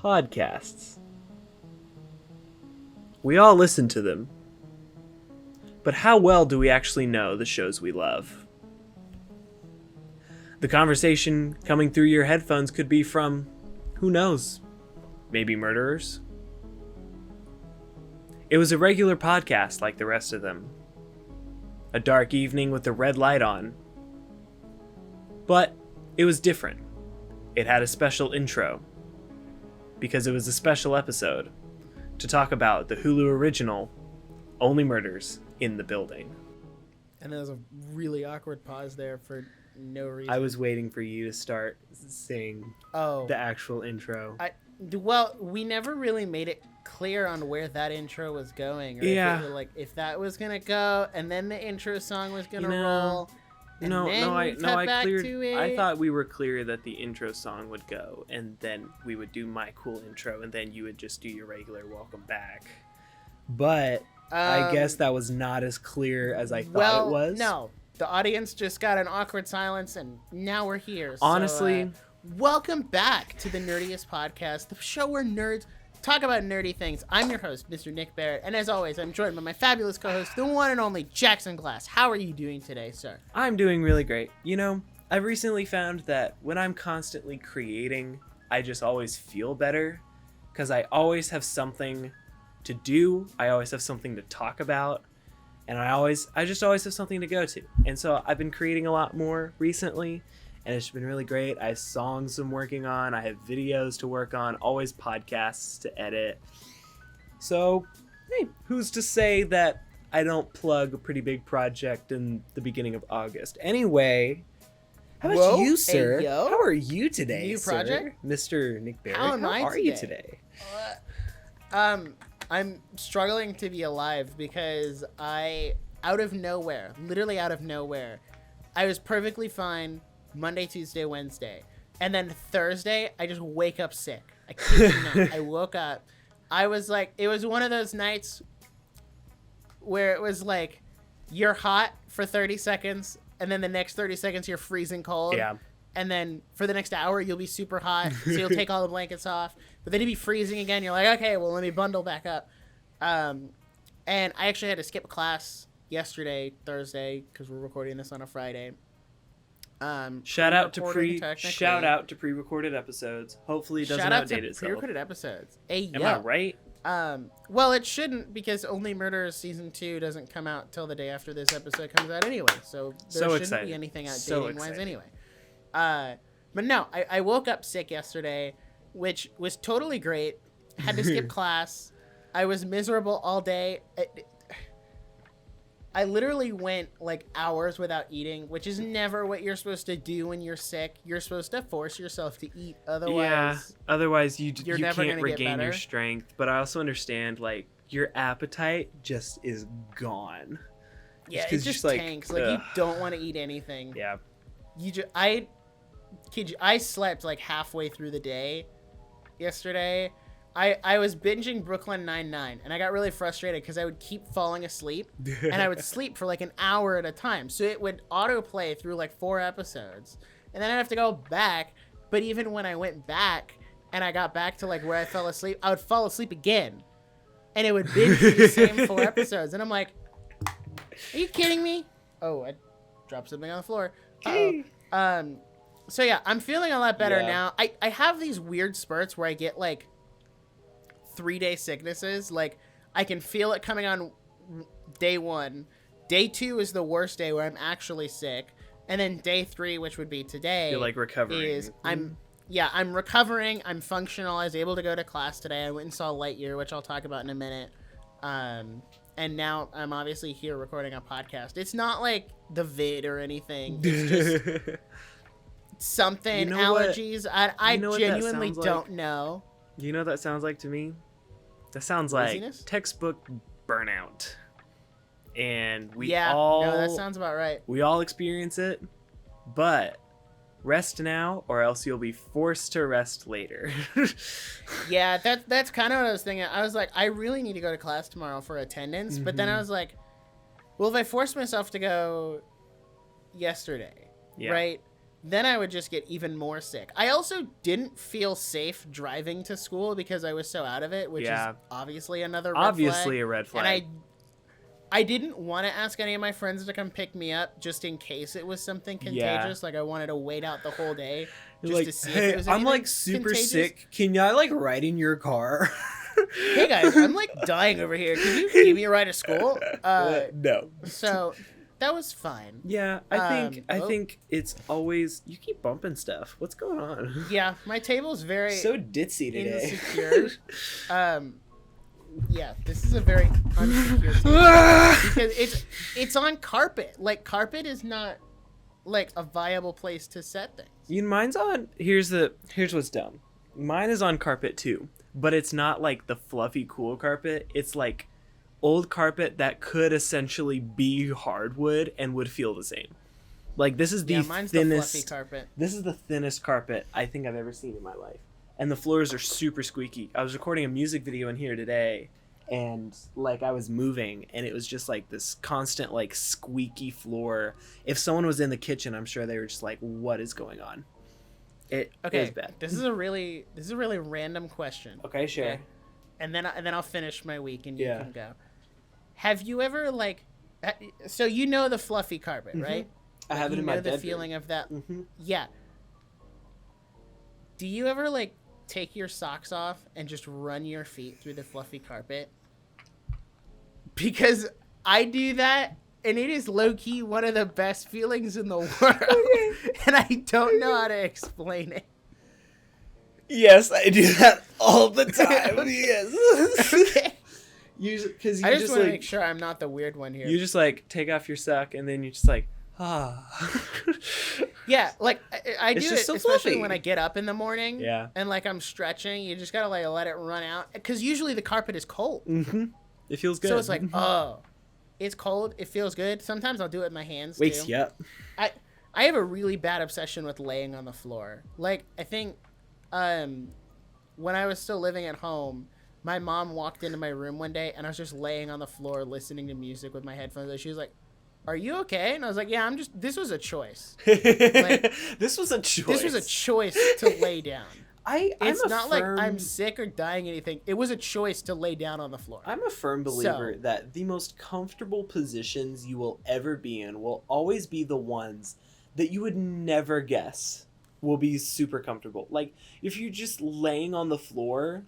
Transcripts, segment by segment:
Podcasts. We all listen to them. But how well do we actually know the shows we love? The conversation coming through your headphones could be from, who knows, maybe murderers? It was a regular podcast like the rest of them. A dark evening with the red light on. But it was different. It had a special intro. Because it was a special episode to talk about the Hulu original, Only Murders in the Building. And there was a really awkward pause there for no reason. I was waiting for you to start saying the actual intro. Well, we never really made it clear on where that intro was going. Or if that was going to go, and then the intro song was going to roll. I thought we were clear that the intro song would go, and then we would do my cool intro, and then you would just do your regular welcome back. But I guess that was not as clear as I thought it was. No, the audience just got an awkward silence, and now we're here. Honestly, welcome back to the Nerdiest Podcast, the show where nerds talk about nerdy things. I'm your host, Mr. Nick Barrett, and as always, I'm joined by my fabulous co-host, the one and only Jackson Glass. How are you doing today, sir? I'm doing really great. You know, I've recently found that when I'm constantly creating, I just always feel better, because I always have something to do, I always have something to talk about, and I just always have something to go to. And so I've been creating a lot more recently, and it's been really great. I have songs I'm working on. I have videos to work on. Always podcasts to edit. So, hey, who's to say that I don't plug a pretty big project in the beginning of August? Anyway, how about you, sir? Hey, yo. How are you today, New sir? project? Mr. Nick Barrett? How are you today? I'm struggling to be alive because literally out of nowhere, I was perfectly fine Monday, Tuesday, Wednesday. And then Thursday, I just wake up sick. I kid you not. I woke up. I was like, it was one of those nights where it was like, you're hot for 30 seconds, and then the next 30 seconds, you're freezing cold. Yeah. And then for the next hour, you'll be super hot, so you'll take all the blankets off. But then you'll be freezing again. You're like, okay, well, let me bundle back up. And I actually had to skip class yesterday, Thursday, because we're recording this on a Friday. Shout out to pre-recorded episodes. Hopefully it doesn't outdate itself. Pre-recorded episodes. Am I right? Well, it shouldn't, because Only Murders Season 2 doesn't come out till the day after this episode comes out anyway. So there shouldn't be anything outdating-wise anyway. But no, I woke up sick yesterday, which was totally great. Had to skip class. I was miserable all day. I literally went like hours without eating, which is never what you're supposed to do when you're sick. You're supposed to force yourself to eat. Otherwise you never can't regain your strength. But I also understand, like, your appetite just is gone. Yeah, it just tanks. Like, you don't want to eat anything. Yeah. I slept like halfway through the day yesterday. I was binging Brooklyn Nine-Nine, and I got really frustrated because I would keep falling asleep, and I would sleep for like an hour at a time. So it would autoplay through like 4 episodes, and then I'd have to go back. But even when I went back and I got back to like where I fell asleep, I would fall asleep again, and it would binge the same 4 episodes. And I'm like, are you kidding me? Oh, I dropped something on the floor. So yeah, I'm feeling a lot better now. I have these weird spurts where I get like 3-day sicknesses. Like, I can feel it coming on day 1. Day 2 is the worst day where I'm actually sick, and then day 3, which would be today, you're like recovering. I'm recovering. I'm functional. I was able to go to class today. I went and saw Lightyear, which I'll talk about in a minute. And now I'm obviously here recording a podcast. It's not like the vid or anything. It's just something, allergies. I genuinely don't know. You know what that sounds like to me? That sounds like Laziness? Textbook burnout. And that sounds about right. We all experience it, but rest now or else you'll be forced to rest later. Yeah, that's kind of what I was thinking. I was like, I really need to go to class tomorrow for attendance, but then I was like, well, if I force myself to go yesterday, right? then I would just get even more sick. I also didn't feel safe driving to school because I was so out of it, which Yeah. is obviously another red Obviously flag. a red flag. And I didn't want to ask any of my friends to come pick me up just in case it was something contagious. Like I wanted to wait out the whole day just like, to see hey, if it was I'm anything like super contagious. sick. Can I like ride in your car? Hey guys, I'm like dying over here. Can you give me a ride to school? No. So that was fine. Yeah, I oh. think it's always you keep bumping stuff. What's going on? Yeah, my table's very So ditzy today. insecure. Yeah, this is a very unsecure table because it's on carpet. Like carpet is not like a viable place to set things. Mine's on. Here's what's dumb. Mine is on carpet too, but it's not like the fluffy cool carpet. It's like old carpet that could essentially be hardwood and would feel the same. Like this is the mine's thinnest the fluffy carpet. This is the thinnest carpet I think I've ever seen in my life. And the floors are super squeaky. I was recording a music video in here today and like I was moving and it was just like this constant like squeaky floor. If someone was in the kitchen, I'm sure they were just like, what is going on? It is bad. This is a really random question. Okay, sure. Okay? And then I'll finish my week and you Yeah. can go. Have you ever like so you know the fluffy carpet, right? I have it You in my know the bedroom. feeling of that. Mm-hmm. Yeah. Do you ever like take your socks off and just run your feet through the fluffy carpet? Because I do that and it is low-key one of the best feelings in the world. And I don't know how to explain it. Yes, I do that all the time. Yes. Okay. Because I just want to like make sure I'm not the weird one here. you just like take off your sock and then you just like Yeah, like I do It's it, just so especially fluffy. when I get up in the morning. Yeah. And like I'm stretching, you just gotta like let it run out because usually the carpet is cold, Mm-hmm. It feels good. so it's like oh, it's cold. It feels good. Sometimes I'll do it with my hands wakes too. you up. I have a really bad obsession with laying on the floor. Like I think, when I was still living at home, my mom walked into my room one day and I was just laying on the floor listening to music with my headphones. And she was like, "Are you okay?" And I was like, "Yeah, I'm just. This was a choice. This was a choice. This was a choice to lay down. It's I'm not like I'm sick or dying or anything. It was a choice to lay down on the floor." I'm a firm believer that the most comfortable positions you will ever be in will always be the ones that you would never guess will be super comfortable. Like if you're just laying on the floor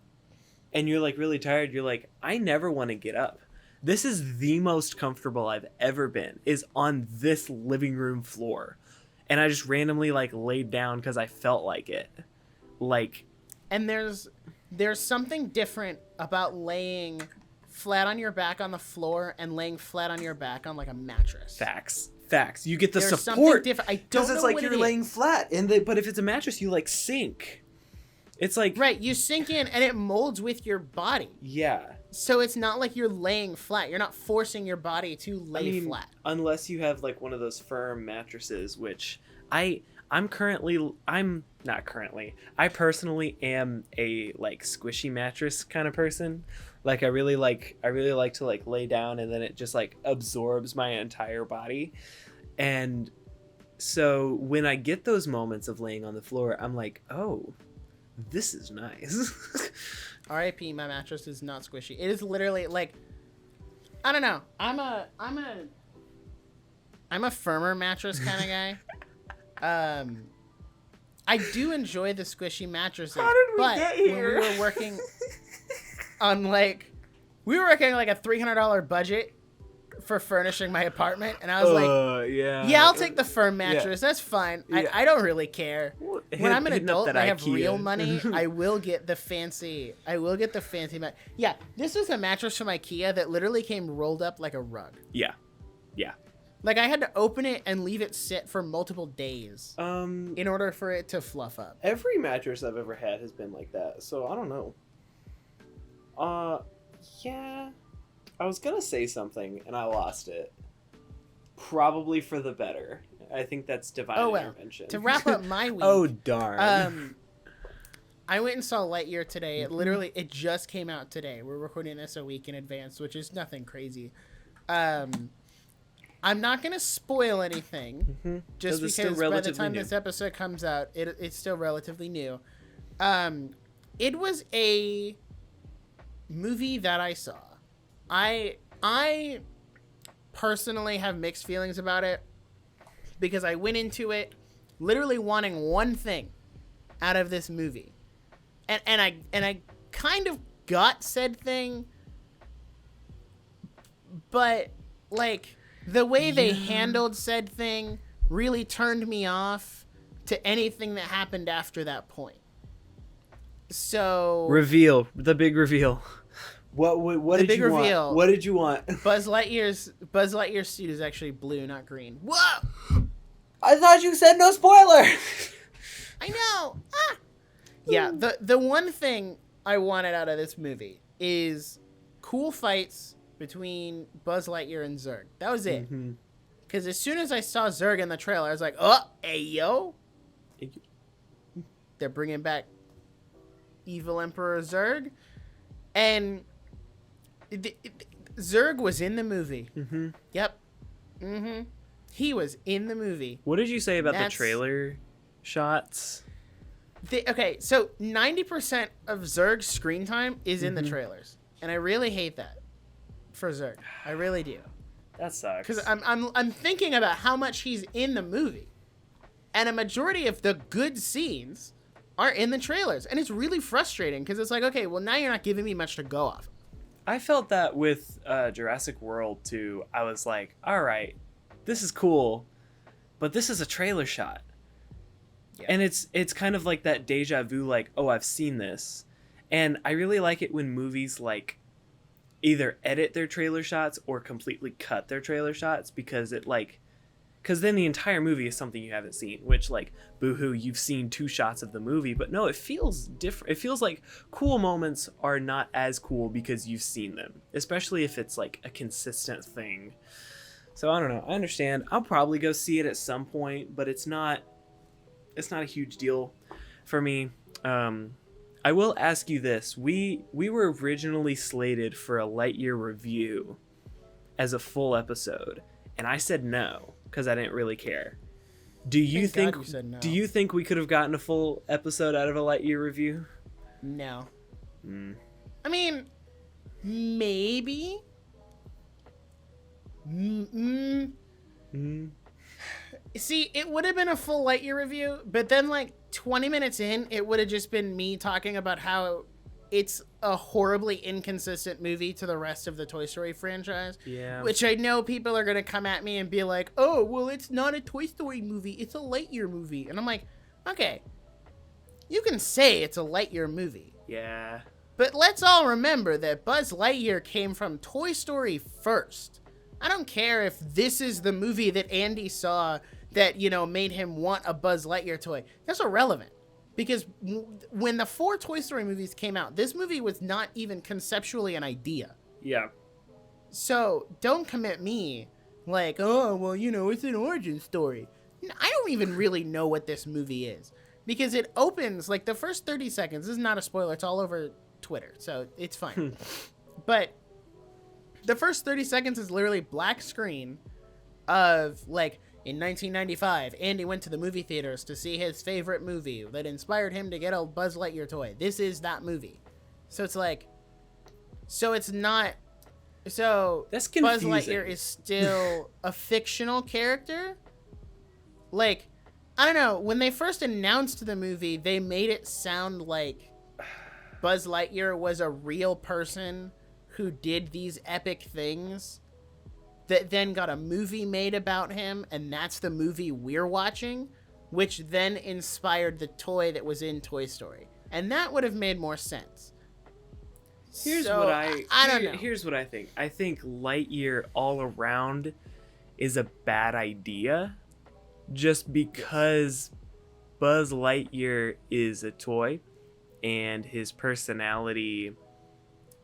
and you're like really tired, you're like, I never want to get up. This is the most comfortable I've ever been, is on this living room floor. And I just randomly like laid down because I felt like it. Like, And there's something different about laying flat on your back on the floor and laying flat on your back on like a mattress. facts. You get the There's something support. different. I don't Because know it's like what you're it laying is. flat, but if it's a mattress, you like sink. It's like Right, you sink in and it molds with your body. yeah. So it's not like you're laying flat. You're not forcing your body to lay flat. Unless you have like one of those firm mattresses, which I personally am a like squishy mattress kind of person. Like I really like to like lay down and then it just like absorbs my entire body. And so when I get those moments of laying on the floor, I'm like, "Oh, this is nice." R.I.P. My mattress is not squishy. It is literally like, I don't know. I'm a firmer mattress kind of guy. I do enjoy the squishy mattresses. How did we but get when here? we were working on like a $300 budget for furnishing my apartment, and I was like, yeah, I'll take the firm mattress. That's fine. Yeah. I don't really care. When I'm an Hitting up adult that and I have IKEA. real money, I will get the fancy mat. Yeah, this was a mattress from IKEA that literally came rolled up like a rug. Yeah. Like I had to open it and leave it sit for multiple days in order for it to fluff up. Every mattress I've ever had has been like that, so I don't know. Yeah. I was gonna say something and I lost it. Probably for the better. I think that's divine intervention. To wrap up my week. Oh darn. I went and saw Lightyear today. It just came out today. We're recording this a week in advance, which is nothing crazy. I'm not gonna spoil anything, just It's still because by the relatively time new. this episode comes out, it's still relatively new. It was a movie that I saw. I personally have mixed feelings about it because I went into it literally wanting one thing out of this movie, and I kind of got said thing, but like the way they handled said thing really turned me off to anything that happened after that point. So Reveal, the big reveal. What The did big you reveal. want? What did you want? Buzz Lightyear's suit is actually blue, not green. Whoa! I thought you said no spoiler. I know. Ah. Yeah, the one thing I wanted out of this movie is cool fights between Buzz Lightyear and Zurg. That was it. Because as soon as I saw Zurg in the trailer, I was like, oh, hey, yo. They're bringing back Evil Emperor Zurg. And Zurg was in the movie. Yep. He was in the movie. What did you say about the trailer shots? Okay, so 90% of Zurg's screen time is in the trailers. And I really hate that for Zurg. I really do. That sucks. Because I'm thinking about how much he's in the movie. And a majority of the good scenes are in the trailers. And it's really frustrating because it's like, okay, well, now you're not giving me much to go off. I felt that with Jurassic World too. I was like, all right, this is cool, but this is a trailer shot. Yeah. And it's kind of like that deja vu, like, oh, I've seen this. And I really like it when movies like either edit their trailer shots or completely cut their trailer shots, because then the entire movie is something you haven't seen, which, like, boohoo, you've seen 2 shots of the movie. But no, it feels different. It feels like cool moments are not as cool because you've seen them, especially if it's like a consistent thing. So I don't know. I understand. I'll probably go see it at some point, but it's not a huge deal for me. I will ask you this. We were originally slated for a Lightyear review as a full episode, and I said no because I didn't really care. Do you think God you said no. Do you think we could have gotten a full episode out of a Lightyear review? No. I mean, maybe. See, it would have been a full Lightyear review, but then like 20 minutes in, it would have just been me talking about how it's a horribly inconsistent movie to the rest of the Toy Story franchise. Yeah. Which I know people are going to come at me and be like, oh, well, it's not a Toy Story movie. It's a Lightyear movie. And I'm like, okay, you can say it's a Lightyear movie. Yeah. But let's all remember that Buzz Lightyear came from Toy Story first. I don't care if this is the movie that Andy saw that, made him want a Buzz Lightyear toy. That's irrelevant. Because when the 4 Toy Story movies came out, this movie was not even conceptually an idea. Yeah. So don't commit me like, oh, well, it's an origin story. I don't even really know what this movie is. Because it opens, like, the first 30 seconds. This is not a spoiler. It's all over Twitter. So it's fine. But the first 30 seconds is literally black screen of, like, in 1995, Andy went to the movie theaters to see his favorite movie that inspired him to get a Buzz Lightyear toy. This is that movie. So it's like, that's confusing. Buzz Lightyear is still a fictional character. Like, I don't know. When they first announced the movie, they made it sound like Buzz Lightyear was a real person who did these epic things that then got a movie made about him, and that's the movie we're watching, which then inspired the toy that was in Toy Story. And that would have made more sense. Here's what I think. I think Lightyear all around is a bad idea just because Buzz Lightyear is a toy and his personality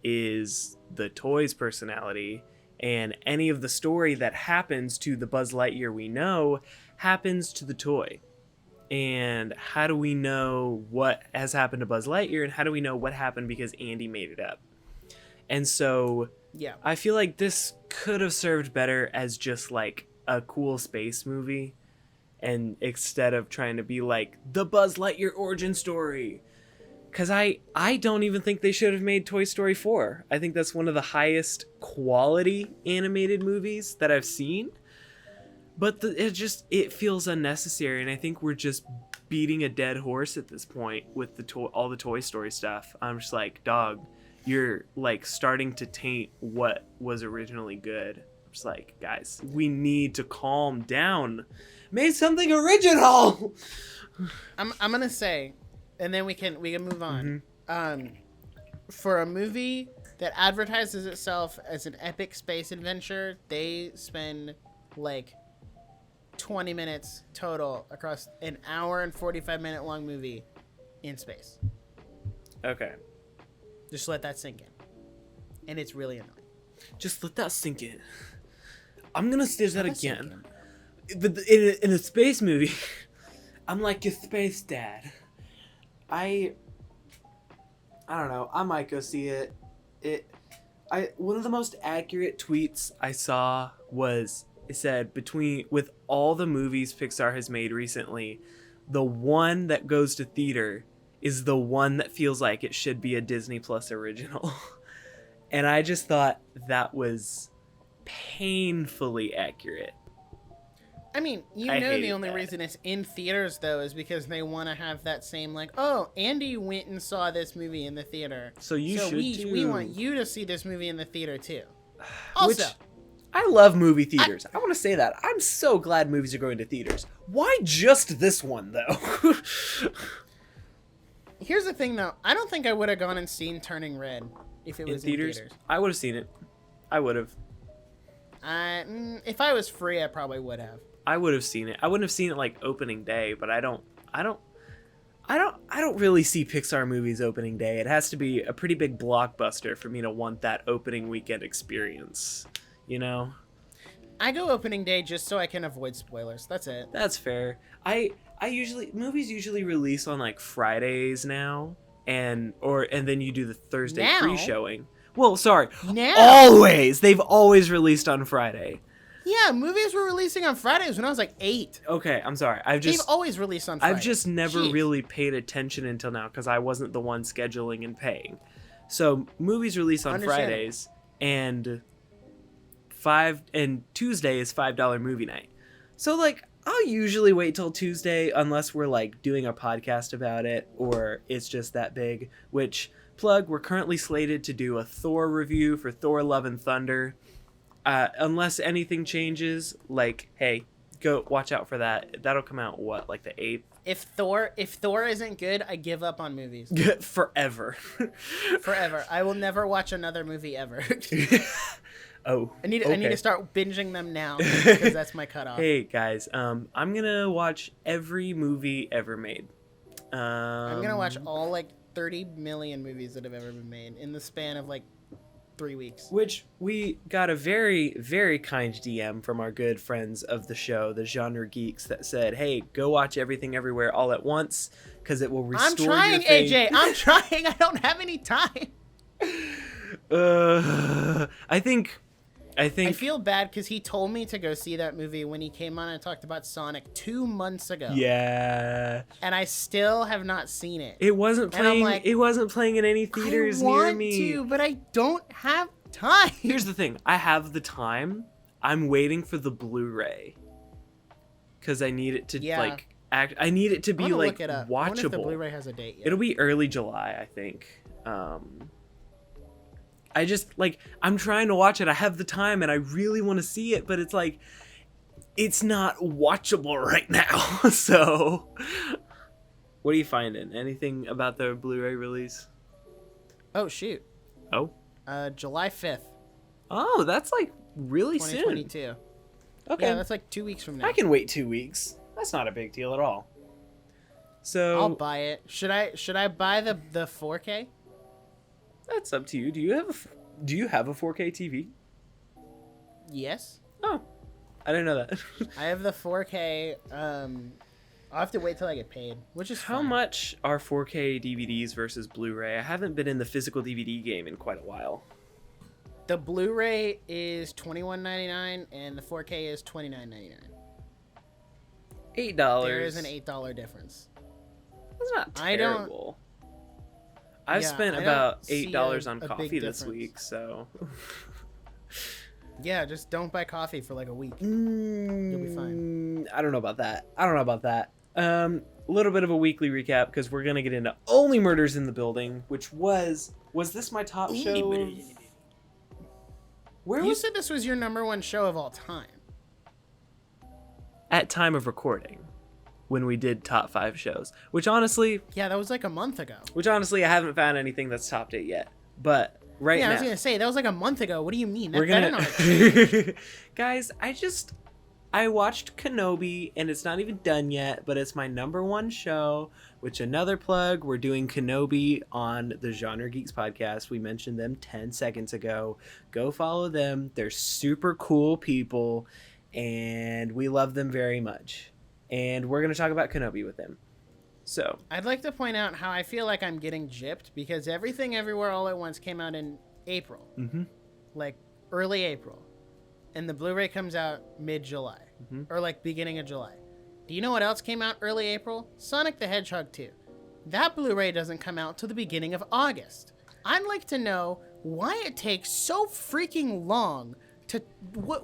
is the toy's personality. And any of the story that happens to the Buzz Lightyear we know happens to the toy. And how do we know what has happened to Buzz Lightyear, and how do we know what happened because Andy made it up? And so Yeah. I feel like this could have served better as just like a cool space movie, and instead of trying to be like the Buzz Lightyear origin story. Because I don't even think they should have made Toy Story 4. I think that's one of the highest quality animated movies that I've seen. But it feels unnecessary, and I think we're just beating a dead horse at this point with all the Toy Story stuff. I'm just like, dog, you're like starting to taint what was originally good. I'm just like, guys, we need to calm down. Make something original. I'm gonna say, and then we can move on. For a movie that advertises itself as an epic space adventure, they spend like 20 minutes total across an hour and 45-minute long movie in space. Okay. Just let that sink in. And it's really annoying. Just let that sink in. I'm gonna say that Let sink again. In a space movie, I'm like your space dad. I don't know. I might go see it. One of the most accurate tweets I saw was, it said, with all the movies Pixar has made recently, the one that goes to theater is the one that feels like it should be a Disney Plus original. And I just thought that was painfully accurate. I mean, I the hated only that. reason it's in theaters, though, is because they want to have that same, like, oh, Andy went and saw this movie in the theater. So you should too. We want you to see this movie in the theater, too. Also, Which, I love movie theaters. I want to say that. I'm so glad movies are going to theaters. Why just this one, though? here's the thing, though. I don't think I would have gone and seen Turning Red if it was in theaters. I would have seen it. I would have. If I was free, I probably would have. I would have seen it. I wouldn't have seen it like opening day, but I don't really see Pixar movies opening day. It has to be a pretty big blockbuster for me to want that opening weekend experience, you know? I go opening day just so I can avoid spoilers. That's it. That's fair. Movies usually release on like Fridays now, and then you do the Thursday Now? pre-showing. Well, sorry. Now? Always. They've always released on Friday. Yeah, movies were releasing on Fridays when I was like 8. Okay, I'm sorry. They've always released on Fridays. I've just never Jeez. really paid attention until now because I wasn't the one scheduling and paying. So movies release on Understand. Fridays, and Tuesday is $5 movie night. So like I'll usually wait till Tuesday unless we're like doing a podcast about it or it's just that big. Which we're currently slated to do a Thor review for Thor: Love and Thunder. Unless anything changes, like, hey, go watch out for that. That'll come out like the 8th? If Thor isn't good, I give up on movies. Forever. Forever. I will never watch another movie ever. Oh. I need to start binging them now because that's my cutoff. Hey guys, I'm gonna watch every movie ever made. I'm gonna watch all like 30 million movies that have ever been made in the span of like 3 weeks. Which we got a very, very kind DM from our good friends of the show, the Genre Geeks, that said, hey, go watch Everything Everywhere All at Once because it will restore I'm trying, your faith. AJ. I'm trying. I don't have any time. I I feel bad because he told me to go see that movie when he came on and talked about Sonic 2 months ago. Yeah. And I still have not seen it. It wasn't And I'm playing. like, It wasn't playing in any theaters I near want me. to, but I don't have time. Here's the thing. I have the time. I'm waiting for the Blu-ray because I need it to like act. I need it to I'm be gonna like look it up. I wonder if the watchable. Blu-ray has a date yet. It'll be early July, I think. I just like I'm trying to watch it. I have the time and I really want to see it, but it's like it's not watchable right now. So, what are you finding? Anything about the Blu-ray release? Oh shoot. Oh. July 5th, Oh, that's like really soon. 2022. Okay. Yeah, that's like 2 weeks from now. I can wait 2 weeks. That's not a big deal at all. So I'll buy it. Should I buy the 4K? that's up to you. Do you have a 4K TV? Yes. Oh, I didn't know that. I have the 4K. I'll have to wait till I get paid, which is How fine. much are 4K DVDs versus Blu-ray? I haven't been in the physical DVD game in quite a while. The Blu-ray is $21.99 and the 4K is $29.99. $8. There is an $8 difference. That's not I don't- terrible. I've Yeah, spent I don't about see $8 a on big coffee this difference. week, so Yeah, just don't buy coffee for like a week. you'll be fine. I don't know about that. A little bit of a weekly recap because we're gonna get into Only Murders in the Building, which was this my top show? Where You was said this was your #1 show of all time. at time of recording when we did top 5 shows, which honestly Yeah, that was like a month ago. I haven't found anything that's topped it yet. But right Yeah, now I was gonna say that was like a month ago. What do you mean? we're That gonna not- guys, I watched Kenobi and it's not even done yet, but it's my #1 show. Which, another plug, we're doing Kenobi on the Genre Geeks podcast. We mentioned them 10 seconds ago. Go follow them. They're super cool people and we love them very much. And we're gonna talk about Kenobi with them. So I'd like to point out how I feel like I'm getting gypped because Everything Everywhere All at Once came out in April, like early April, and the Blu-ray comes out mid-July or like beginning of July. Do you know what else came out early April? Sonic the Hedgehog 2. That Blu-ray doesn't come out till the beginning of August. I'd like to know why it takes so freaking long to would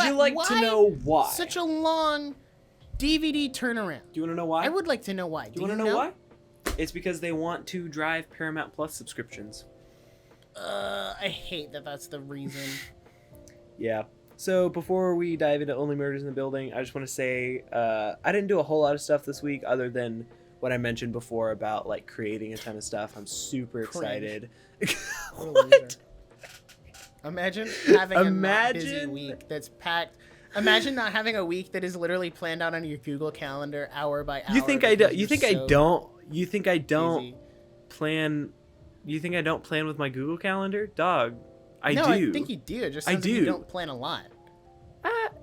you like to know why? such a long DVD turnaround? Do you want to know why? I would like to know why. Do you want to know why? It's because they want to drive Paramount Plus subscriptions. I hate that that's the reason. Yeah. So before we dive into Only Murders in the Building, I just want to say I didn't do a whole lot of stuff this week other than what I mentioned before about like creating a ton of stuff. I'm super excited. What a loser. Imagine having a not busy Imagine- week that's packed. Imagine not having a week that is literally planned out on your Google Calendar hour by hour. You think I don't? because You think you're I so don't? You think I don't busy. plan? You think I don't plan with my Google Calendar, dog? I No, do. I think you do. It just I sounds like you do. don't plan a lot.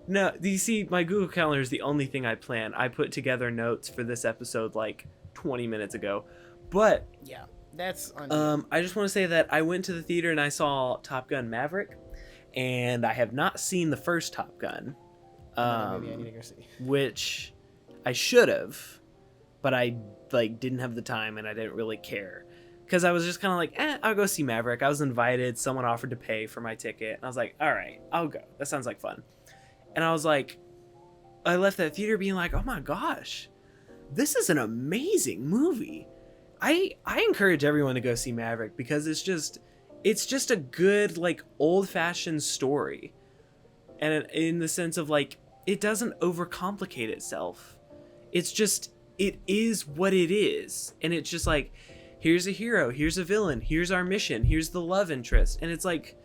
No, you see, my Google Calendar is the only thing I plan. I put together notes for this episode like 20 minutes ago, but Yeah, that's on I just want to say that I went to the theater and I saw Top Gun Maverick, and I have not seen the first Top Gun, maybe I need to go see. which I should have, but I like didn't have the time and I didn't really care. Because I was just kind of like, I'll go see Maverick. I was invited. Someone offered to pay for my ticket. And I was like, all right, I'll go. That sounds like fun. And I was like, I left that theater being like, oh my gosh, this is an amazing movie. I encourage everyone to go see Maverick because it's just a good, like, old-fashioned story. And in the sense of, like, it doesn't overcomplicate itself. It's just, it is what it is. And it's just like, here's a hero, here's a villain, here's our mission, here's the love interest. And it's like,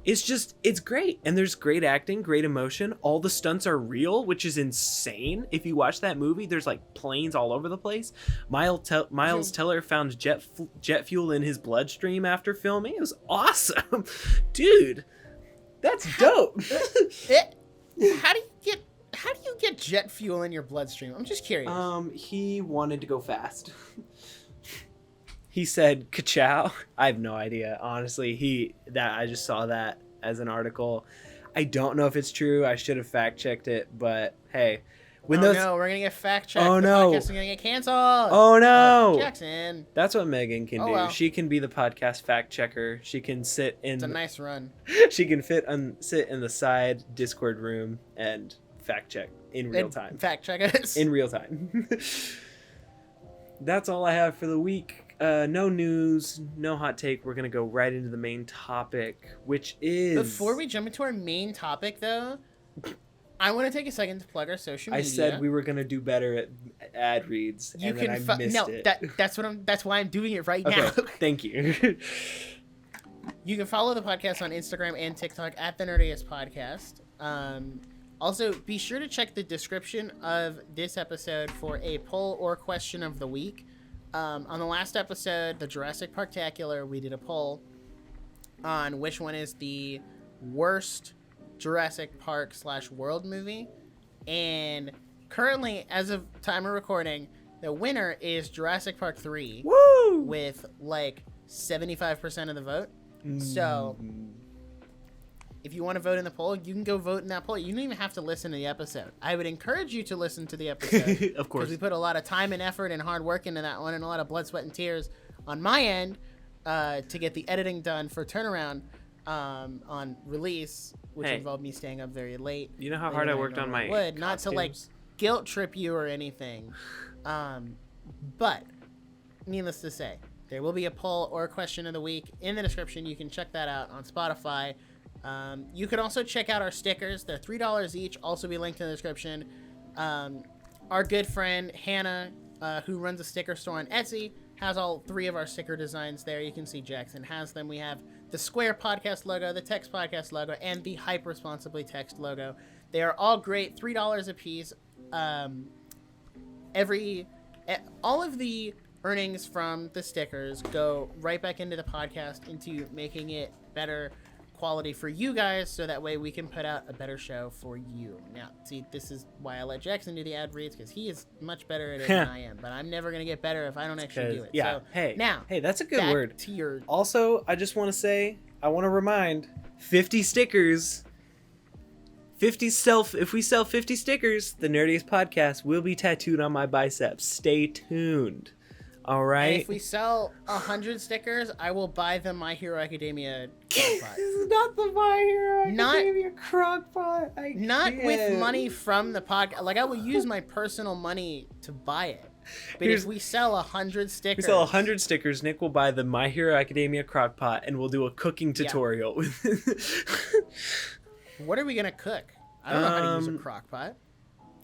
it's great. And there's great acting, great emotion. All the stunts are real, which is insane. If you watch that movie, there's like planes all over the place. Miles Teller found jet fuel in his bloodstream after filming. It was awesome. Dude, that's dope. How do you get jet fuel in your bloodstream? I'm just curious. He wanted to go fast. He said "ka-chow." I have no idea, honestly. I just saw that as an article. I don't know if it's true. I should have fact checked it, but hey, no, we're gonna get fact checked. Oh, the no. podcast is gonna get canceled. Oh no, Jackson. that's what Megan can do. Well. She can be the podcast fact checker. She can sit in. It's a nice run. She can sit in the side Discord room and fact check in real time. Fact check us. In real time. That's all I have for the week. No news, no hot take. We're gonna go right into the main topic, which is. Before we jump into our main topic, though, I want to take a second to plug our social media. I said we were gonna do better at ad reads, and then I missed it. That's why I'm doing it right Okay, now. thank you. You can follow the podcast on Instagram and TikTok at the Nerdiest Podcast. Also, be sure to check the description of this episode for a poll or question of the week. On the last episode, the Jurassic Parktacular, we did a poll on which one is the worst Jurassic Park / World movie. And currently, as of time of recording, the winner is Jurassic Park 3 Woo! with like 75% of the vote. So if you want to vote in the poll, you can go vote in that poll. You don't even have to listen to the episode. I would encourage you to listen to the episode. Of course. Because we put a lot of time and effort and hard work into that one, and a lot of blood, sweat, and tears on my end to get the editing done for Turnaround on release, which involved me staying up very late. You know how hard I worked on my would not to like guilt trip you or anything, but needless to say, there will be a poll or a question of the week in the description. You can check that out on Spotify. You can also check out our stickers. They're $3 each. Also be linked in the description. Our good friend Hannah, who runs a sticker store on Etsy, has all 3 of our sticker designs there. You can see Jackson has them. We have the Square Podcast logo, the Text Podcast logo, and the Hype Responsibly Text logo. They are all great. $3 a piece. All of the earnings from the stickers go right back into the podcast, into making it better quality for you guys, so that way we can put out a better show for you. Now, see, this is why I let Jackson do the ad reads, because he is much better at it than I am, but I'm never going to get better if I don't actually do it. Yeah, so, hey, now, that's a good word. To your... Also, I just want to say, I want to remind, 50 stickers... if we sell 50 stickers, the Nerdiest Podcast will be tattooed on my biceps. Stay tuned. All right. And if we sell 100 stickers, I will buy the My Hero Academia crockpot. This is not the My Hero Academia crockpot. Not with money from the podcast. Like, I will use my personal money to buy it. But if we sell 100 stickers... We sell 100 stickers, Nick will buy the My Hero Academia crockpot, and we'll do a cooking tutorial. What are we going to cook? I don't know how to use a crockpot.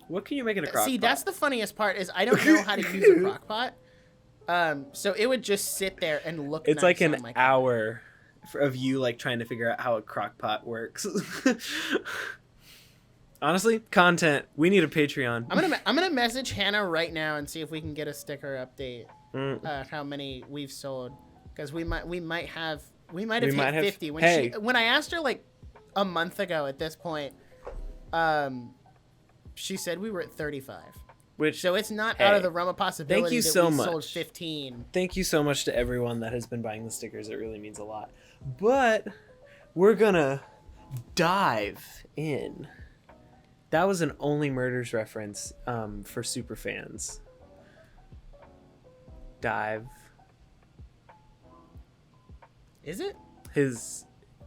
What can you make in a crockpot? See, that's the funniest part, is I don't know how to use a crockpot. So it would just sit there and look It's nice like an on my hour of you like trying to figure out how a crockpot works. Honestly, content. We need a Patreon. I'm gonna message Hannah right now and see if we can get a sticker update. How many we've sold, because we might have hit 50. When I asked her like a month ago at this point, she said we were at 35. So it's not out of the realm of possibility. Thank you that so we much. Sold 15. Thank you so much to everyone that has been buying the stickers. It really means a lot. But we're gonna dive in. That was an Only Murders reference for super fans. Dive. Is it?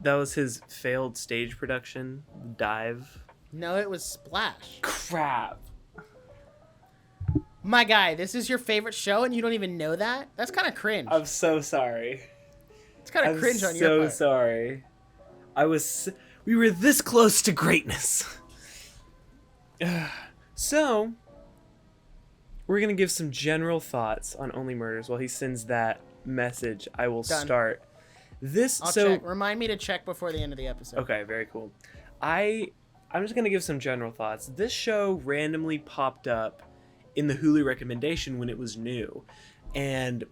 That was his failed stage production. Dive. No, it was Splash. Crap. My guy, this is your favorite show and you don't even know that? That's kind of cringe. I'm so sorry. It's kind of cringe on your part. I'm so sorry. We were this close to greatness. So, we're going to give some general thoughts on Only Murders. While he sends that message, I will start. I'll check. Remind me to check before the end of the episode. Okay, very cool. I'm just going to give some general thoughts. This show randomly popped up in the Hulu recommendation when it was new, and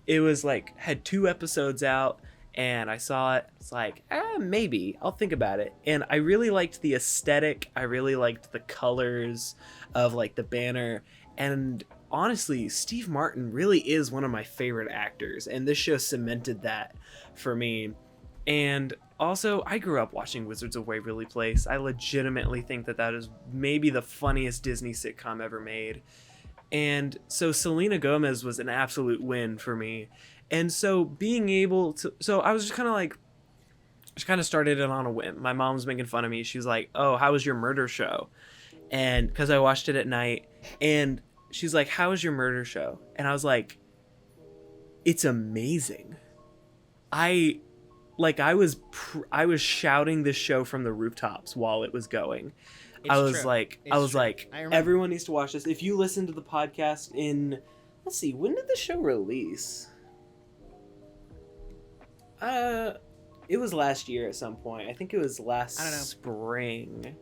it was like had 2 episodes out, and I saw it. It's like, maybe I'll think about it. And I really liked the aesthetic. I really liked the colors of like the banner, and honestly, Steve Martin really is one of my favorite actors, and this show cemented that for me. And also, I grew up watching Wizards of Waverly Place. I legitimately think that is maybe the funniest Disney sitcom ever made. And so Selena Gomez was an absolute win for me. And so being able to... So I was just kind of like... Just kind of started it on a whim. My mom was making fun of me. She was like, oh, how was your murder show? And because I watched it at night. And she's like, how was your murder show? And I was like, it's amazing. I was shouting this show from the rooftops while it was going. I was like, everyone needs to watch this. If you listen to the podcast let's see, when did the show release? It was last year at some point. I think it was last spring.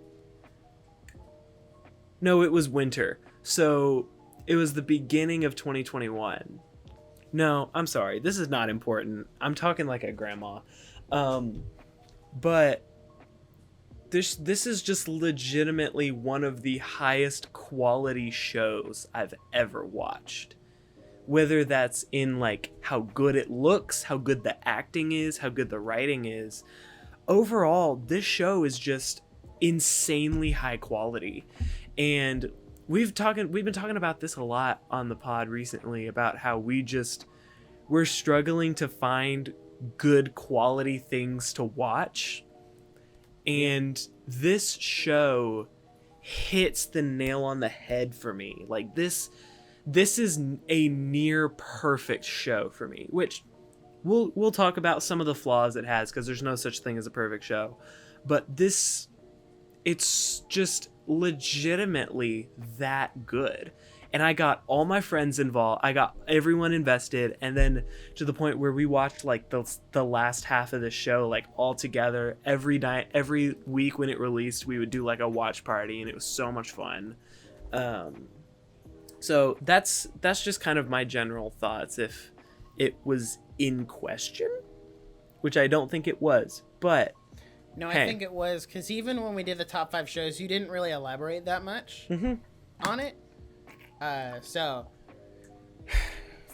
No, it was winter. So it was the beginning of 2021. No, I'm sorry. This is not important. I'm talking like a grandma. But this is just legitimately one of the highest quality shows I've ever watched. Whether that's in like how good it looks, how good the acting is, how good the writing is. overall, this show is just insanely high quality. And we've been talking about this a lot on the pod recently, about how we're struggling to find good quality things to watch. And this show hits the nail on the head for me. Like, this is a near perfect show for me, which we'll talk about some of the flaws it has, because there's no such thing as a perfect show. But it's just legitimately that good. And I got all my friends involved. I got everyone invested, and then to the point where we watched like the last half of the show like all together every night, every week when it released. We would do like a watch party, and it was so much fun. So that's just kind of my general thoughts if it was in question, which I don't think it was, but no, hey. I think it was, because even when we did the top 5 shows, you didn't really elaborate that much on it. So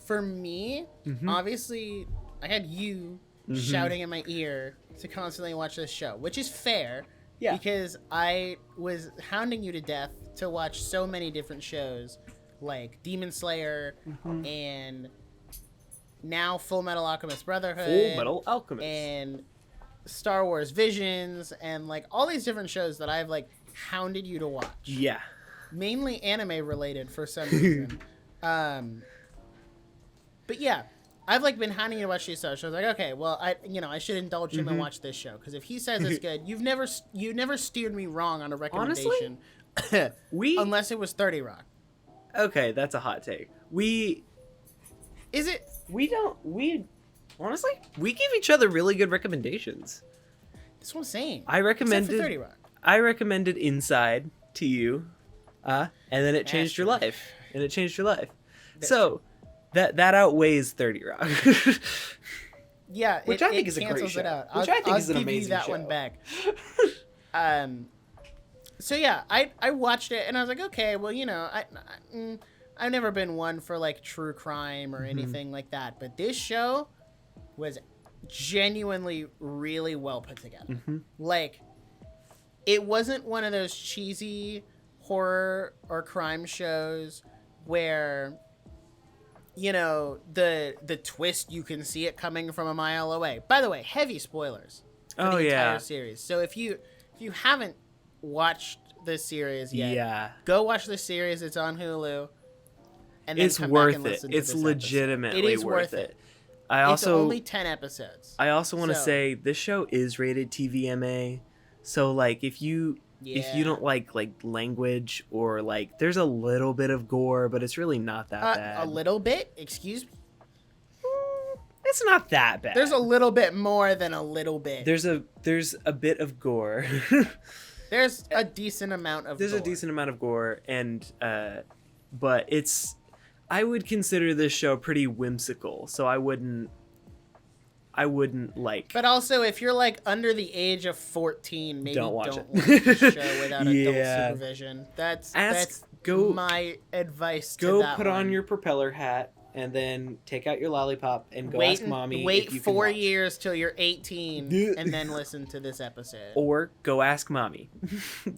for me, obviously I had you shouting in my ear to constantly watch this show, which is fair. Yeah. Because I was hounding you to death to watch so many different shows like Demon Slayer and now Full Metal Alchemist Brotherhood. Full Metal Alchemist. And Star Wars Visions and like all these different shows that I've like hounded you to watch. Yeah. Mainly anime related for some reason. But yeah, I've like been hounding you to watch these shows. I was like, okay, well, I should indulge him and watch this show, because if he says it's good, you've never steered me wrong on a recommendation. Honestly, unless it was 30 Rock. Okay, that's a hot take. Honestly, we give each other really good recommendations. That's what I'm saying. I recommended Except for 30 Rock. I recommended Inside to you, and then it changed your life. So that outweighs 30 Rock. Yeah, which I think is a great show. it out. Which I think is an I'll give amazing you that show. one back. So yeah, I watched it and I was like, okay, well, I've never been one for like true crime or anything like that, but this show was genuinely really well put together. Like, it wasn't one of those cheesy horror or crime shows where the twist, you can see it coming from a mile away. By the way, heavy spoilers for the entire series. So if you haven't watched this series yet, go watch the series. It's on Hulu. And then it's come worth back and listen it. to It's this legitimately episode. It is worth it. It's only 10 episodes. I also want to say this show is rated TVMA. So like if you don't like language or like, there's a little bit of gore, but it's really not that bad. A little bit? Excuse me? It's not that bad. There's a little bit more than a little bit. There's a bit of gore. There's a decent amount of There's a decent amount of gore, and but I would consider this show pretty whimsical, so I wouldn't like. But also, if you're like under the age of 14, maybe don't watch the show without adult supervision. That's my advice to that. Go put on your propeller hat and then take out your lollipop and go ask mommy. Wait 4 years till you're 18 and then listen to this episode. Or go ask mommy.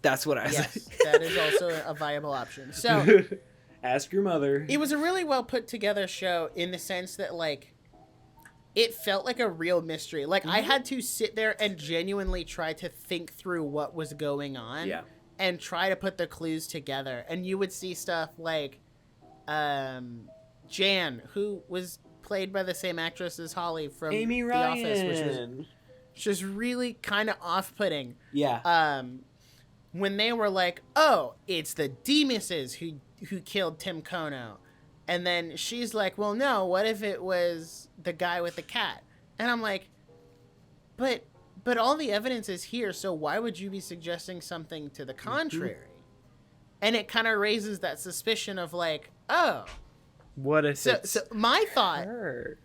That's what I say. Yes, that is also a viable option. So ask your mother. It was a really well put together show in the sense that like it felt like a real mystery. Like I had to sit there and genuinely try to think through what was going on and try to put the clues together. And you would see stuff like Jan, who was played by the same actress as Holly from Amy The Ryan. Office, which was just really kind of off-putting. Yeah. When they were like, "Oh, it's the Demuses who killed Tim Kono," and then she's like, "Well, no. What if it was the guy with the cat?" And I'm like, "But all the evidence is here. So why would you be suggesting something to the contrary?" And it kind of raises that suspicion of like, "Oh." What if so my thought her?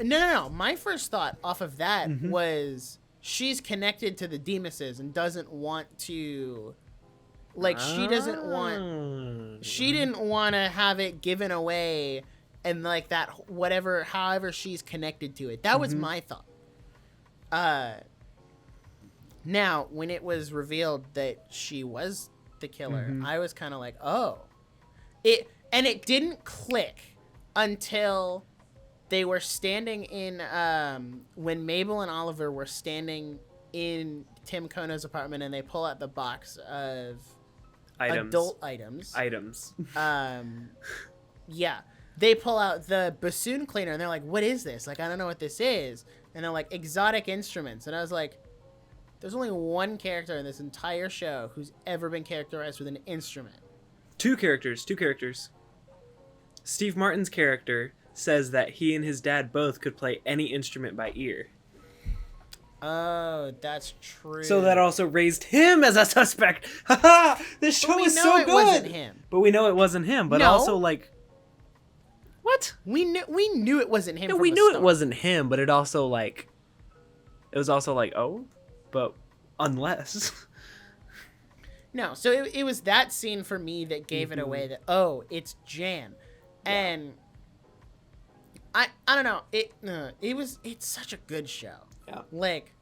No. My first thought off of that was she's connected to the Demuses and doesn't want to, like, she didn't want to have it given away, and like that however she's connected to it. That was my thought. Now, when it was revealed that she was the killer, I was kind of like, oh. It didn't click until they were standing in, when Mabel and Oliver were standing in Tim Kono's apartment and they pull out the box of adult items. Yeah. They pull out the bassoon cleaner and they're like, what is this? Like, I don't know what this is. And they're like, exotic instruments. And I was like, there's only one character in this entire show who's ever been characterized with an instrument. Two characters. Steve Martin's character says that he and his dad both could play any instrument by ear. Oh, that's true. So that also raised him as a suspect. Haha! This show is so good. It wasn't him. But we know it wasn't him. But No. also, like, what? We knew it wasn't him. No, from we the knew start. it wasn't him. But it was also like, oh, but unless. No, so it was that scene for me that gave it away. That it's Jan, and I don't know. It's such a good show. Yeah. Like,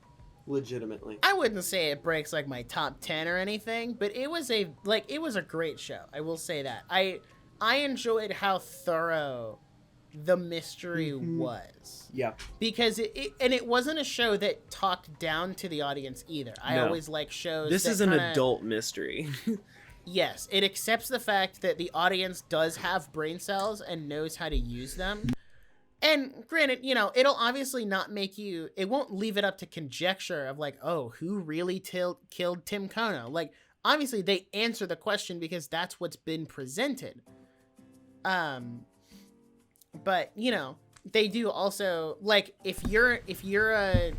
Legitimately. I wouldn't say it breaks like my top 10 or anything, but it was a great show. I will say that. I enjoyed how thorough the mystery was. Yeah. Because it wasn't a show that talked down to the audience either. I always like shows This that is an kinda, adult mystery. Yes, it accepts the fact that the audience does have brain cells and knows how to use them. And granted, it'll obviously not it won't leave it up to conjecture of like, oh, who really killed Tim Kono? Like, obviously they answer the question because that's what's been presented. But, they do also, like, if you're a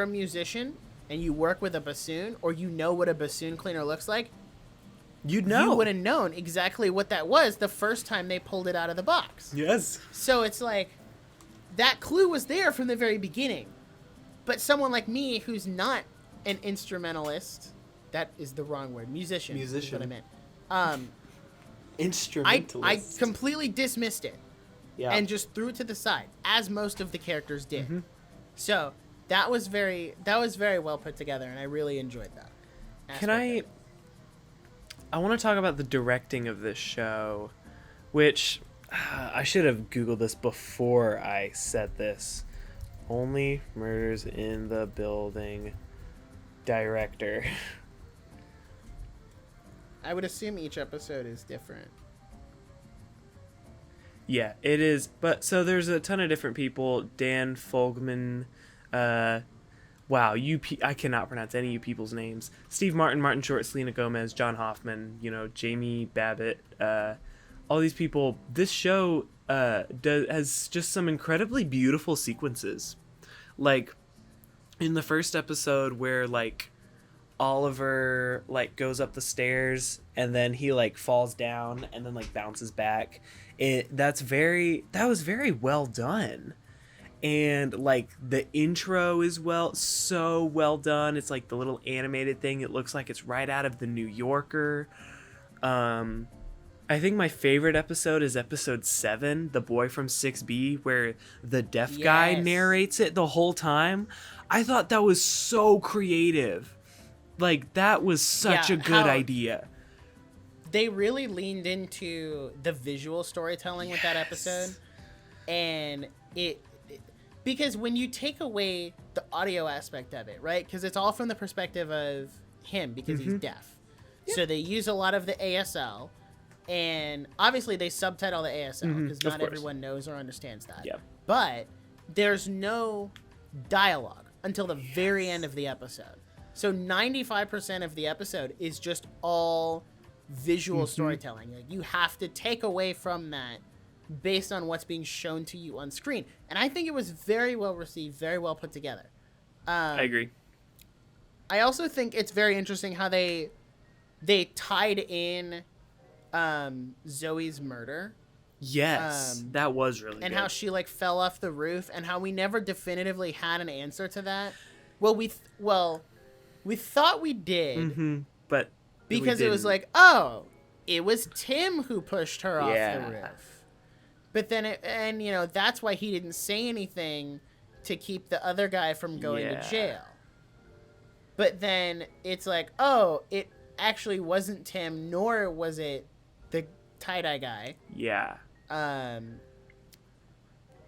musician and you work with a bassoon, or you know what a bassoon cleaner looks like, You'd know. you would have known exactly what that was the first time they pulled it out of the box. Yes. So it's like, that clue was there from the very beginning. But someone like me, who's not an instrumentalist, that is the wrong word, musician. Is what I meant. Instrumentalist. I completely dismissed it. Yeah. And just threw it to the side, as most of the characters did. So that was very well put together, and I really enjoyed that. I want to talk about the directing of this show, which I should have Googled this before I said this. Only Murders in the Building director. I would assume each episode is different. Yeah, it is. But so there's a ton of different people. Dan Fogelman. Wow, I cannot pronounce any of you people's names. Steve Martin, Martin Short, Selena Gomez, John Hoffman, Jamie Babbitt, all these people. This show has just some incredibly beautiful sequences. Like, in the first episode where, like, Oliver, like, goes up the stairs and then he, like, falls down and then, like, bounces back. That was very well done. And, like, the intro is so well done. It's like the little animated thing. It looks like it's right out of the New Yorker. I think my favorite episode is episode 7, The Boy from 6B, where the deaf guy narrates it the whole time. I thought that was so creative. Like, that was such a good idea. They really leaned into the visual storytelling with that episode. And because when you take away the audio aspect of it, right? Because it's all from the perspective of him because he's deaf. Yep. So they use a lot of the ASL. And obviously they subtitle the ASL because not everyone knows or understands that. Yep. But there's no dialogue until the very end of the episode. So 95% of the episode is just all visual storytelling. Like, you have to take away from that based on what's being shown to you on screen. And I think it was very well received, very well put together. I agree. I also think it's very interesting how they tied in Zoe's murder. Yes, that was really good. And how she, like, fell off the roof, and how we never definitively had an answer to that. Well, we thought we did, but because it was like, oh, it was Tim who pushed her off the roof. But then that's why he didn't say anything to keep the other guy from going to jail. but then it's like, oh, it actually wasn't Tim, nor was it the tie-dye guy. Yeah.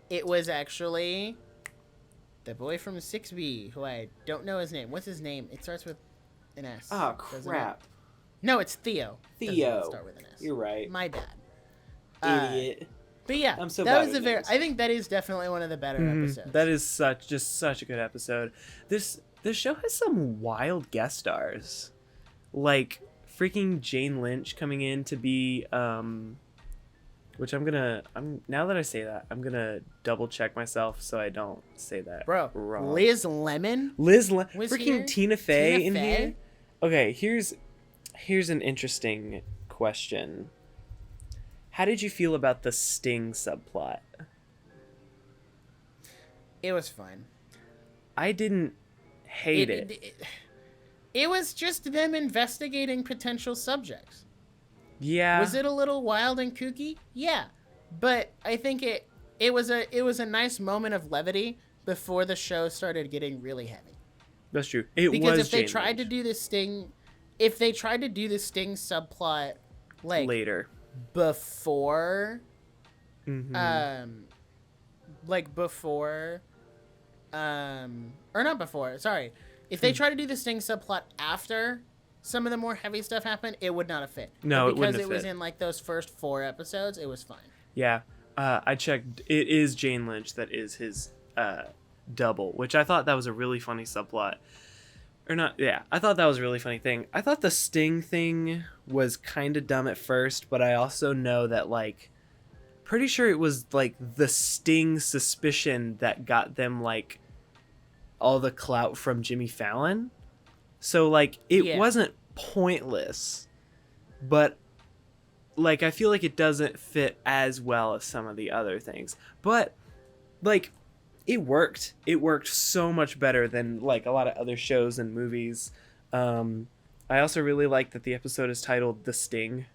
It was actually the boy from 6B, who I don't know his name. What's his name? It starts with an S. Oh, doesn't crap. it? No, it's Theo. Theo. Doesn't start with an S. You're right. My bad. Idiot. But yeah, I'm so that bad was with a very. names. I think that is definitely one of the better episodes. That is such a good episode. This show has some wild guest stars, like freaking Jane Lynch coming in to be which I'm now that I say that, I'm gonna double check myself so I don't say that Bro, wrong. Liz Lemon. Freaking here? Tina Fey Tina in Fey? here. Okay, here's an interesting question. How did you feel about the Sting subplot? It was fun. I didn't hate it. It was just them investigating potential subjects. Yeah. Was it a little wild and kooky? Yeah, but I think it was a nice moment of levity before the show started getting really heavy. That's true. It Because was if they Jane tried to Lynch. do the Sting, if they tried to do the Sting subplot like Later. before, Mhm. like before, or not before. Sorry, if they tried to do the Sting subplot after some of the more heavy stuff happened, it would not have fit. No, But it wouldn't because have it was fit. in like those first 4 episodes, it was fine. Yeah. I checked. It is Jane Lynch that is his double, which I thought that was a really funny subplot. Or not, yeah. I thought that was a really funny thing. I thought the Sting thing was kind of dumb at first, but I also know that, like, pretty sure it was, like, the Sting suspicion that got them, like, all the clout from Jimmy Fallon. So, like, it Yeah. wasn't pointless, but, like, I feel like it doesn't fit as well as some of the other things. But, like, it worked. It worked so much better than, like, a lot of other shows and movies. I also really like that the episode is titled The Sting.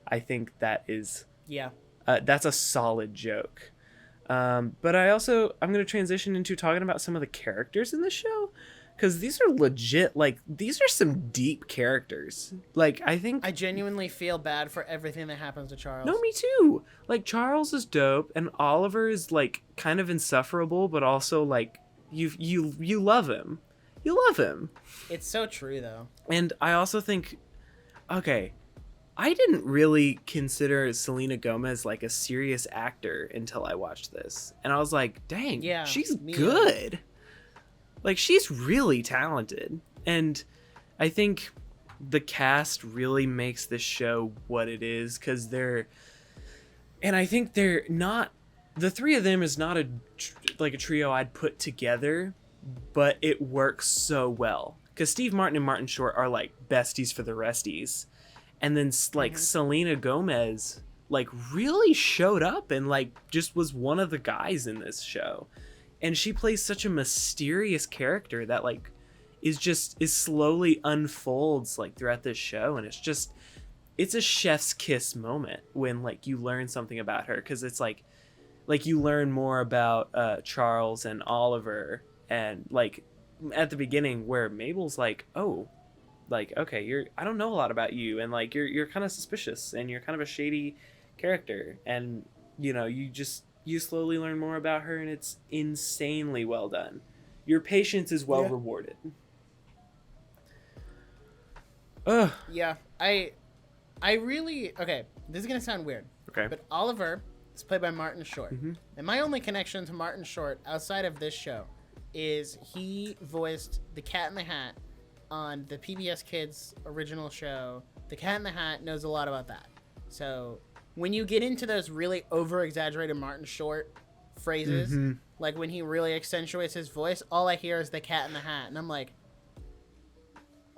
I think that is... Yeah. that's a solid joke. But I'm going to transition into talking about some of the characters in the show, because these are legit, like, these are some deep characters. Like, I think... I genuinely feel bad for everything that happens to Charles. No, me too. Like, Charles is dope, and Oliver is, like, kind of insufferable, but also, like, you love him. You love him. It's so true, though. And I also think, okay, I didn't really consider Selena Gomez, like, a serious actor until I watched this. And I was like, dang, Yeah, she's me good. Like, she's really talented. And I think the cast really makes this show what it is, because I think they're not, the three of them is not a trio I'd put together, but it works so well. Because Steve Martin and Martin Short are, like, besties for the resties. And then, like, Selena Gomez, like, really showed up and, like, just was one of the guys in this show. And she plays such a mysterious character that, like, is slowly unfolds, like, throughout this show. And it's a chef's kiss moment when, like, you learn something about her. Because it's like you learn more about Charles and Oliver. And, like, at the beginning where Mabel's like, oh, like, okay, I don't know a lot about you. And, like, you're kind of suspicious and you're kind of a shady character. And, you know, you slowly learn more about her, and it's insanely well done. Your patience is well rewarded. Ugh. Yeah, I really... Okay, this is going to sound weird. Okay. But Oliver is played by Martin Short. And my only connection to Martin Short outside of this show is he voiced the Cat in the Hat on the PBS Kids original show. The Cat in the Hat knows a lot about that. So when you get into those really over-exaggerated Martin Short phrases, like when he really accentuates his voice, all I hear is the Cat in the Hat. And I'm like,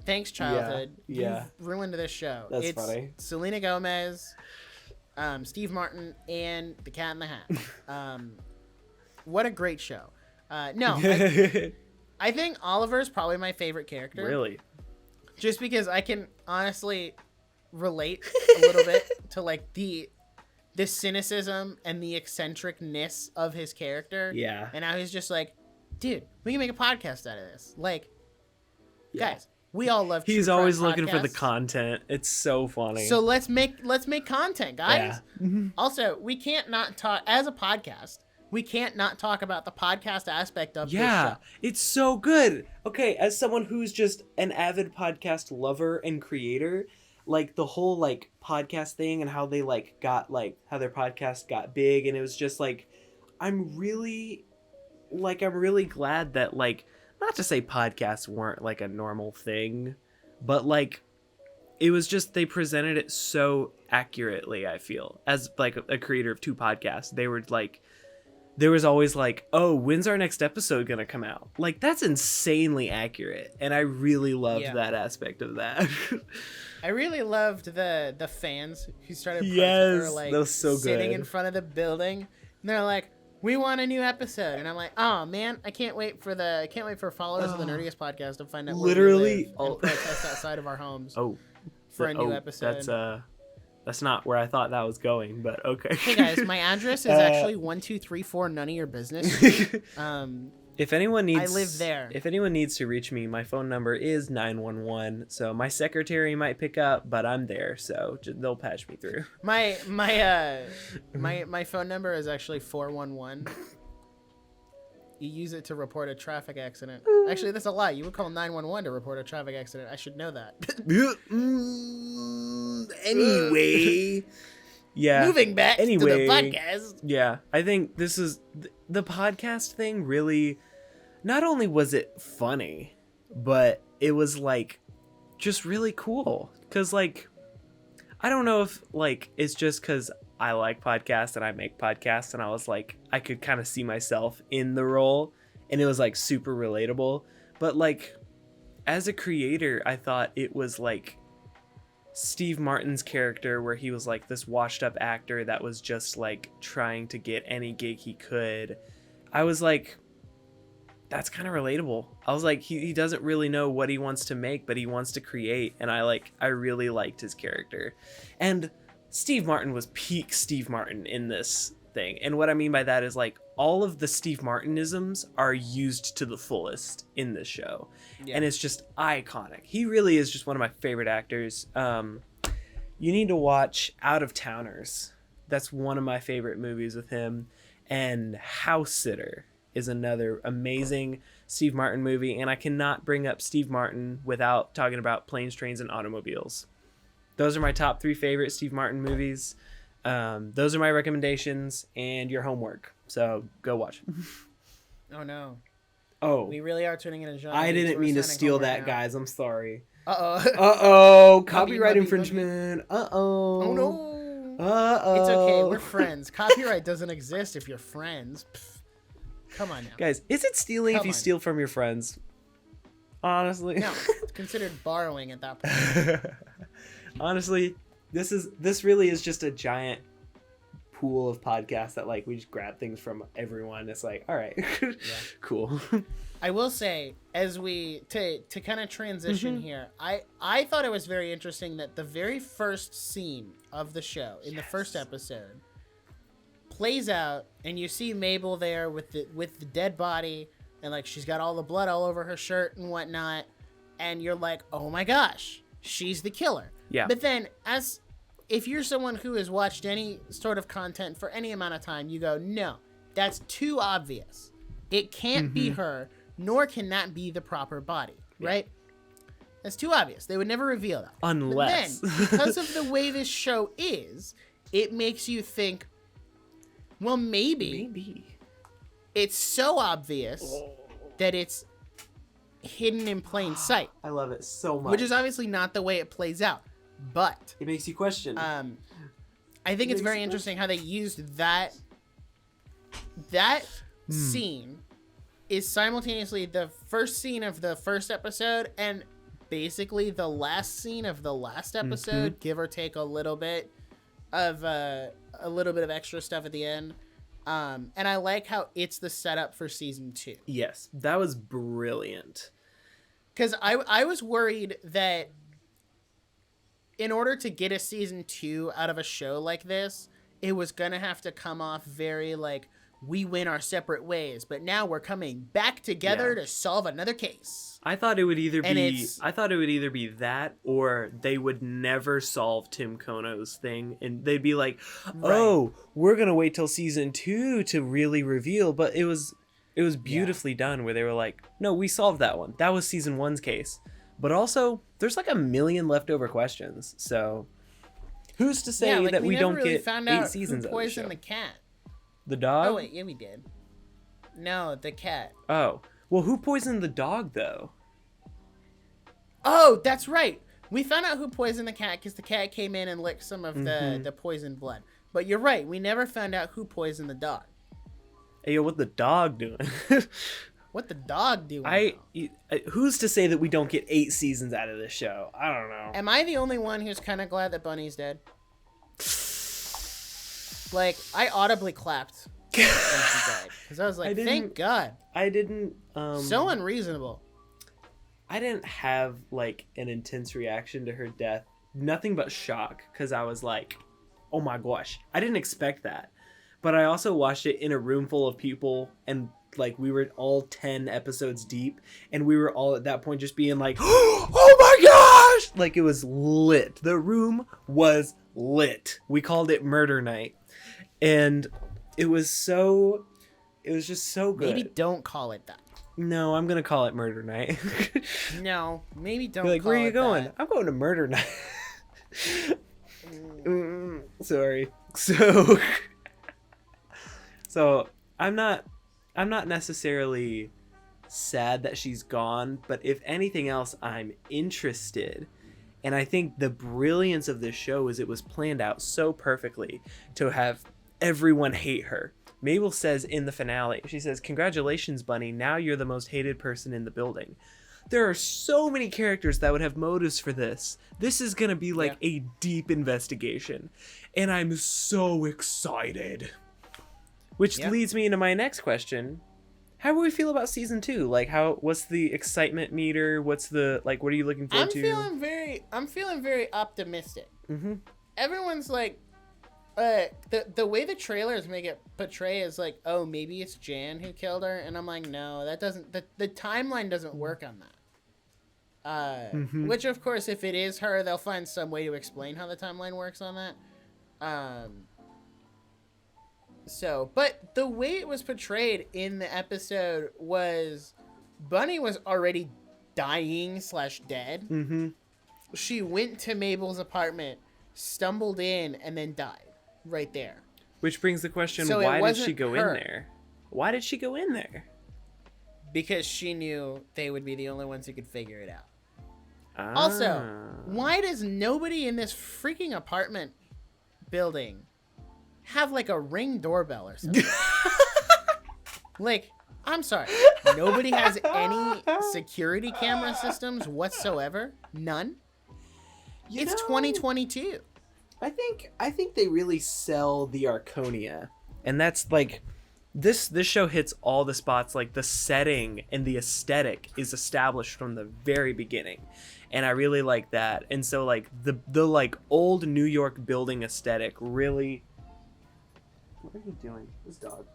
thanks, childhood. Yeah. You've ruined this show. That's it's funny. Selena Gomez, Steve Martin, and the Cat in the Hat. What a great show. I think Oliver's probably my favorite character. Really? Just because I can honestly relate a little bit to, like, the cynicism and the eccentricness of his character. Yeah. And now he's just like, dude, we can make a podcast out of this. Like, Yeah. Guys, we all love He's true crime always looking for the podcasts. content. It's so funny. So let's make content, guys. Yeah. Also, we can't not talk as a podcast. We can't not talk about the podcast aspect of this Yeah, show. it's so good. Okay, as someone who's just an avid podcast lover and creator, like the whole like podcast thing and how they like got like how their podcast got big, and it was just like I'm really glad that like, not to say podcasts weren't like a normal thing, but like it was just they presented it so accurately. I feel as like a creator of two podcasts, they were like, there was always like, oh, when's our next episode gonna come out? Like, that's insanely accurate, and I really loved that aspect of that. I really loved the fans who started Yes, like that was so sitting good. in front of the building, and they're like, "We want a new episode," and I'm like, "Oh man, I can't wait for followers of the Nerdiest podcast to find out Literally, where we live and protest outside of our homes oh, for a new episode." That's not where I thought that was going, but okay. Hey guys, my address is actually 1234. None of your business. If anyone needs, I live there. If anyone needs to reach me, my phone number is 911. So my secretary might pick up, but I'm there, so they'll patch me through. My phone number is actually 411. You use it to report a traffic accident. Actually, that's a lie. You would call 911 to report a traffic accident. I should know that. Anyway, yeah. Moving back to the podcast. Yeah, I think this is the podcast thing. Really, not only was it funny, but it was like just really cool. Cause like, I don't know if like it's just cause I like podcasts and I make podcasts, and I was like, I could kind of see myself in the role, and it was like super relatable. But like, as a creator, I thought it was like Steve Martin's character, where he was like this washed up actor that was just like trying to get any gig he could. I was like, that's kind of relatable. I was like, he doesn't really know what he wants to make, but he wants to create, and I really liked his character. And Steve Martin was peak Steve Martin in this thing. And what I mean by that is like all of the Steve Martinisms are used to the fullest in this show. Yeah. And it's just iconic. He really is just one of my favorite actors. You need to watch Out of Towners. That's one of my favorite movies with him. And House Sitter is another amazing Steve Martin movie. And I cannot bring up Steve Martin without talking about Planes, Trains, and Automobiles. Those are my top 3 favorite Steve Martin movies. Those are my recommendations and your homework. So go watch. Oh no. Oh. We really are turning into genre. I didn't mean to steal that, guys. I'm sorry. Uh-oh. Copyright infringement. Uh-oh. Oh no. Uh-oh. It's okay. We're friends. Copyright doesn't exist if you're friends. Pfft. Come on now. Guys, is it stealing if you steal from your friends? Honestly. No. It's considered borrowing at that point. Honestly, this really is just a giant pool of podcasts that like we just grab things from everyone. It's like, all right, yeah. Cool. I will say, as we to kind of transition here, I thought it was very interesting that the very first scene of the show in the first episode plays out, and you see Mabel there with the dead body, and like she's got all the blood all over her shirt and whatnot, and you're like, oh my gosh, she's the killer. Yeah. But then, if you're someone who has watched any sort of content for any amount of time, you go, no, that's too obvious. It can't be her, nor can that be the proper body, right? That's too obvious. They would never reveal that. Unless. But then, because of the way this show is, it makes you think, well, maybe. It's so obvious that it's hidden in plain sight. I love it so much. Which is obviously not the way it plays out. But it makes you question. I think it's very interesting how they used that scene is simultaneously the first scene of the first episode and basically the last scene of the last episode, give or take a little bit of extra stuff at the end. And I like how it's the setup for season 2. Yes, that was brilliant. Because I was worried that in order to get a season 2 out of a show like this, it was going to have to come off very like, we went our separate ways, but now we're coming back together to solve another case. I thought it would either And be it's- I thought it would either be that, or they would never solve Tim Kono's thing, and they'd be like, "Oh, we're gonna wait till season 2 to really reveal." But it was beautifully done, where they were like, "No, we solved that one. That was season 1's case." But also, there's like a million leftover questions. So, who's to say that we never don't really get found 8 out seasons who of the poisoned show? the cat. The dog? Oh wait, yeah, we did. No, the cat. Oh, well, who poisoned the dog though? Oh, that's right. We found out who poisoned the cat because the cat came in and licked some of the poisoned blood. But you're right. We never found out who poisoned the dog. Hey, yo, what the dog doing? What the dog doing? Who's to say that we don't get 8 seasons out of this show? I don't know. Am I the only one who's kind of glad that Bunny's dead? Like, I audibly clapped when she died because I was like, "Thank God." I didn't. So unreasonable. I didn't have like an intense reaction to her death. Nothing but shock, because I was like, "Oh my gosh!" I didn't expect that. But I also watched it in a room full of people, and like we were all 10 episodes deep, and we were all at that point just being like, "Oh my gosh!" Like it was lit. The room was lit. We called it Murder Night, and it was just so good. Maybe don't call it that. No, I'm gonna call it Murder Night. No, maybe don't. You're like, call where are you it going? that. I'm going to Murder Night. Sorry. So I'm not necessarily sad that she's gone, but if anything else, I'm interested. And I think the brilliance of this show is it was planned out so perfectly to have everyone hate her. Mabel says in the finale, she says, "Congratulations, Bunny. Now you're the most hated person in the building." There are so many characters that would have motives for this. This is going to be like a deep investigation. And I'm so excited. Which leads me into my next question. How do we feel about season 2? Like, what's the excitement meter? What's the, like, what are you looking forward to? I'm feeling very optimistic. Mm-hmm. Everyone's like, the way the trailers make it portray is like, oh, maybe it's Jan who killed her, and I'm like, no, that doesn't. The timeline doesn't work on that. Which of course, if it is her, they'll find some way to explain how the timeline works on that. So, but the way it was portrayed in the episode was Bunny was already dying / dead. Mm-hmm. She went to Mabel's apartment, stumbled in, and then died right there. Which brings the question, So it why did wasn't she go her. in there? Why did she go in there? Because she knew they would be the only ones who could figure it out. Ah. Also, why does nobody in this freaking apartment building have like a Ring doorbell or something? Like, I'm sorry. Nobody has any security camera systems whatsoever? None? It's 2022. I think they really sell the Arconia. And that's like this show hits all the spots. Like the setting and the aesthetic is established from the very beginning. And I really like that. And so like the like old New York building aesthetic really. What are you doing? This dog.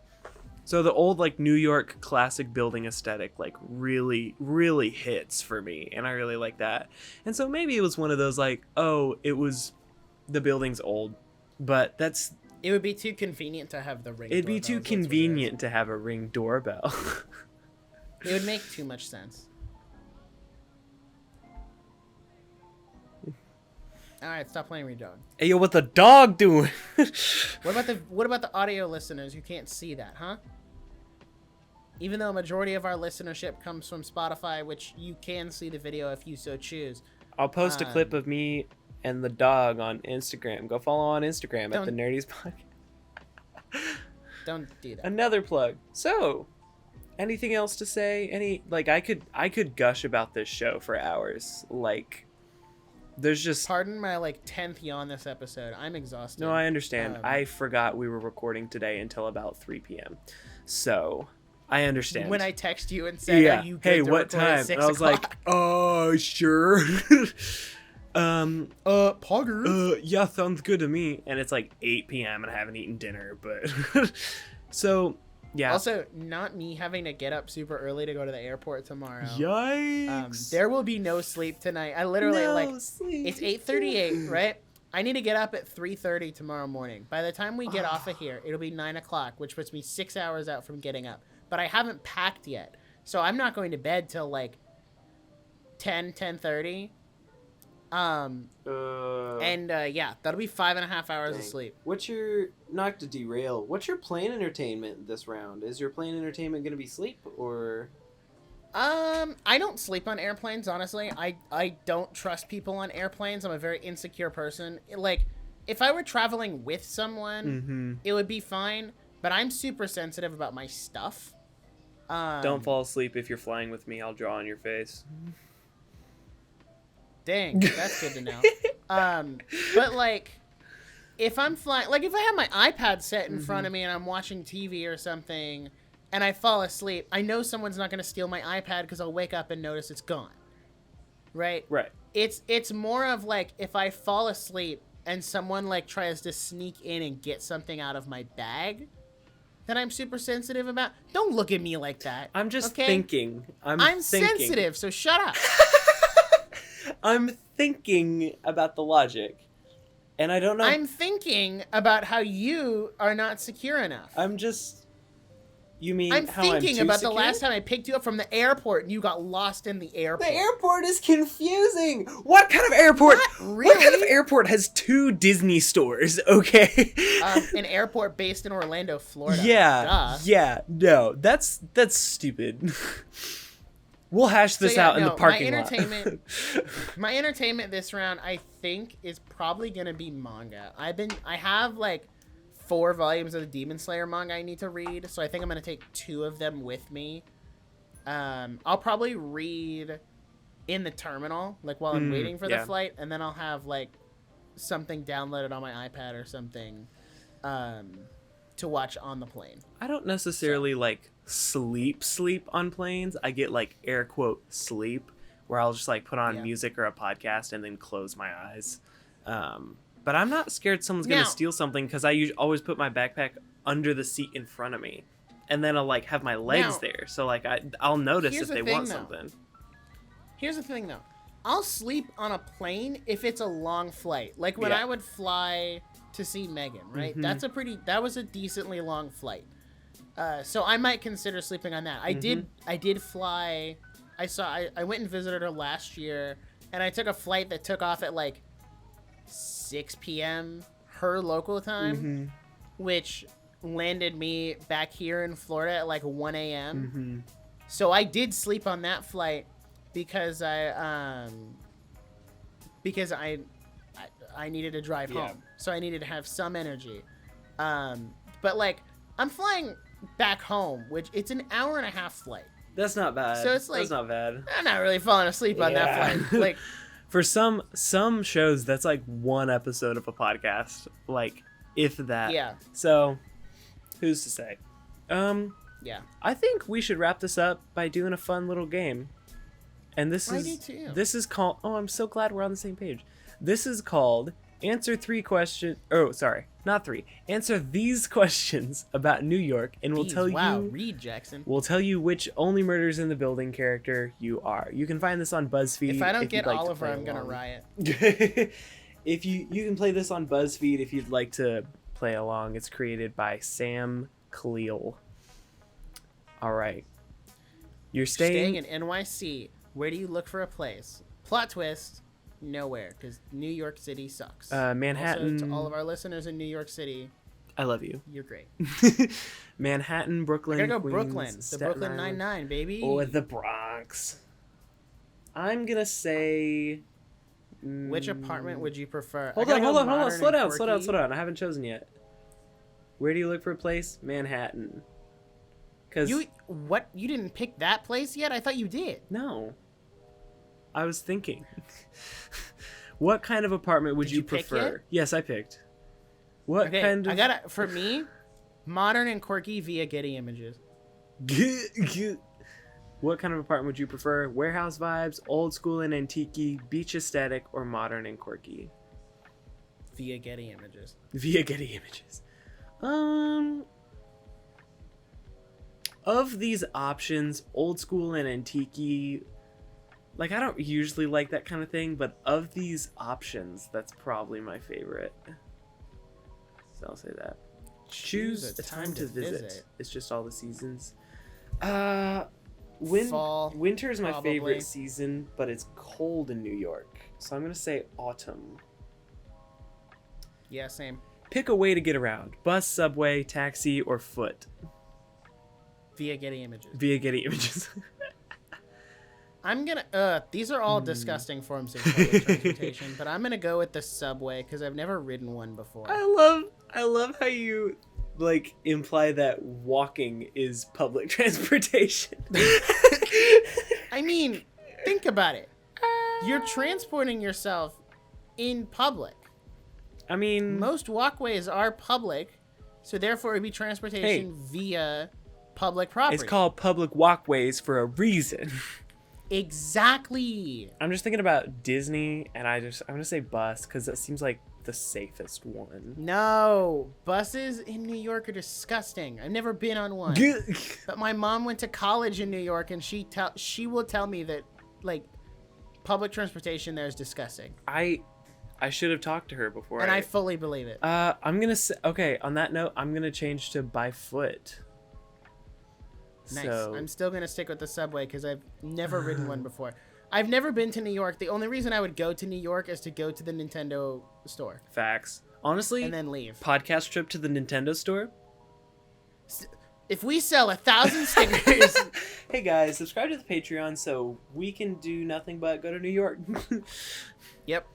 So the old like New York classic building aesthetic like really hits for me, and I really like that. And so maybe it was one of those like, oh, it was the building's old, but It would be too convenient to have the Ring it'd be doorbells, too that's what it is. convenient to have a Ring doorbell. It would make too much sense. All right, stop playing with your dog. Hey, yo, what the dog doing? What about the audio listeners who can't see that, huh? Even though a majority of our listenership comes from Spotify, which you can see the video if you so choose. I'll post a clip of me and the dog on Instagram. Go follow on Instagram at the Nerdies Podcast. Don't do that. Another plug. So, anything else to say? I could gush about this show for hours. Like, there's just Pardon my 10th yawn this episode. I'm exhausted. no. I understand. I forgot we were recording today until about 3 p.m. So I understand. When I text you and said, "Are you good hey, to what record at time? 6 And I was like, o'clock?" sure. Poggers. Yeah, sounds good to me. And it's like 8 p.m. and I haven't eaten dinner, but so Yeah. Also, not me having to get up super early to go to the airport tomorrow. Yikes. There will be no sleep tonight. I literally No it's sleep. 8:38, right? I need to get up at 3:30 tomorrow morning. By the time we get off of here, it'll be 9 o'clock, which puts me 6 hours out from getting up. But I haven't packed yet, so I'm not going to bed till like 10:30. Yeah, that'll be 5.5 hours of sleep. What's your, not to derail, what's your plane entertainment this round? Is your plane entertainment going to be sleep or? I don't sleep on airplanes, honestly. I don't trust people on airplanes. I'm a very insecure person. Like, if I were traveling with someone, it would be fine, but I'm super sensitive about my stuff. Don't fall asleep if you're flying with me. I'll draw on your face. Dang, that's good to know. But like, if I'm flying, like if I have my iPad set in front of me and I'm watching TV or something, and I fall asleep, I know someone's not going to steal my iPad because I'll wake up and notice it's gone. Right? Right. It's more of like if I fall asleep and someone like tries to sneak in and get something out of my bag that I'm super sensitive about. Don't look at me like that. I'm just okay? thinking. I'm thinking. Sensitive, so shut up. I'm thinking about the logic. And I don't know. I'm thinking about how you are not secure enough. I'm just... You mean I'm how thinking I'm about secure? the last time I picked you up from the airport and you got lost in the airport. The airport is confusing. What kind of airport? Not What kind of really. airport has 2 Disney stores? Okay. An airport based in Orlando, Florida. Yeah. Duh. Yeah. No, that's stupid. We'll hash this out in the parking lot. My entertainment this round, I think, is probably gonna be manga. I have like 4 volumes of the Demon Slayer manga I need to read, so I think I'm gonna take 2 of them with me. I'll probably read in the terminal, like while I'm waiting for the flight, and then I'll have like something downloaded on my iPad or something to watch on the plane. I don't necessarily like sleep on planes. I get like air quote sleep, where I'll just like put on music or a podcast and then close my eyes. But I'm not scared someone's gonna steal something because I always put my backpack under the seat in front of me, and then I'll like have my legs there, so like I'll notice if they want something. Here's the thing though, I'll sleep on a plane if it's a long flight. Like when I would fly to see Megan, right? That was a decently long flight. So I might consider sleeping on that. I did fly. I went and visited her last year, and I took a flight that took off at like 6 p.m. her local time, which landed me back here in Florida at like 1 a.m. So I did sleep on that flight because I needed to drive home. So I needed to have some energy. But like I'm flying back home, which it's an hour and a half flight. That's not bad. So it's like that's not bad. I'm not really falling asleep on that flight. Like for some shows, that's like 1 episode of a podcast, like if that. Yeah. So, who's to say? Yeah. I think we should wrap this up by doing a fun little game. And this is called. Oh, I'm so glad we're on the same page. This is called Answer 3 questions. Oh, sorry, not 3. Answer these questions about New York, and we'll tell you. Read, Jackson. We'll tell you which Only Murders in the Building character you are. You can find this on BuzzFeed. If I don't get Oliver, I'm gonna riot. If you can play this on BuzzFeed if you'd like to play along. It's created by Sam Khalil. All right. You're staying in NYC. Where do you look for a place? Plot twist. Nowhere, because New York City sucks. Manhattan. Also, to all of our listeners in New York City, I love you. You're great. Manhattan, Brooklyn, I gotta go Queens, Brooklyn. The Staten Brooklyn Island, Nine-Nine, baby. or the Bronx. I'm gonna say. Which apartment would you prefer? Hold on. Slow down. I haven't chosen yet. Where do you look for a place? Manhattan. Cause you didn't pick that place yet? I thought you did. No. I was thinking. What kind of apartment would you prefer? Yes, I picked. What kind of... for me, modern and quirky via Getty Images. What kind of apartment would you prefer? Warehouse vibes, old school and antique, beach aesthetic, or modern and quirky? Via Getty Images. Via Getty Images. of these options, old school and antique, like I don't usually like that kind of thing, but of these options, that's probably my favorite. So I'll say that. Choose a time to visit. It's just all the seasons. Fall. Winter is my probably. favorite season, but it's cold in New York. So I'm going to say autumn. Yeah, same. Pick a way to get around. Bus, subway, taxi, or foot. Via Getty Images. Via Getty Images. I'm gonna. These are all disgusting forms of public transportation, but I'm gonna go with the subway because I've never ridden one before. I love how you like imply that walking is public transportation. I mean, think about it. You're transporting yourself in public. I mean, Most walkways are public, so therefore it would be transportation via public property. it's called public walkways for a reason. Exactly. I'm just thinking about Disney, and I'm gonna say bus because that seems like the safest one. No, buses in New York are disgusting. I've never been on one, but my mom went to college in New York, and she will tell me that like public transportation there is disgusting, I should have talked to her before. and I fully believe it. I'm gonna say, okay. On that note, I'm gonna change to by foot. Nice. So, I'm still gonna stick with the subway because I've never ridden one before. I've never been to New York. The only reason I would go to New York is to go to the Nintendo store facts. Honestly, and then leave. podcast trip to the Nintendo store. If we sell 1,000 stickers, Hey guys, subscribe to the Patreon so we can do nothing but go to New York. yep.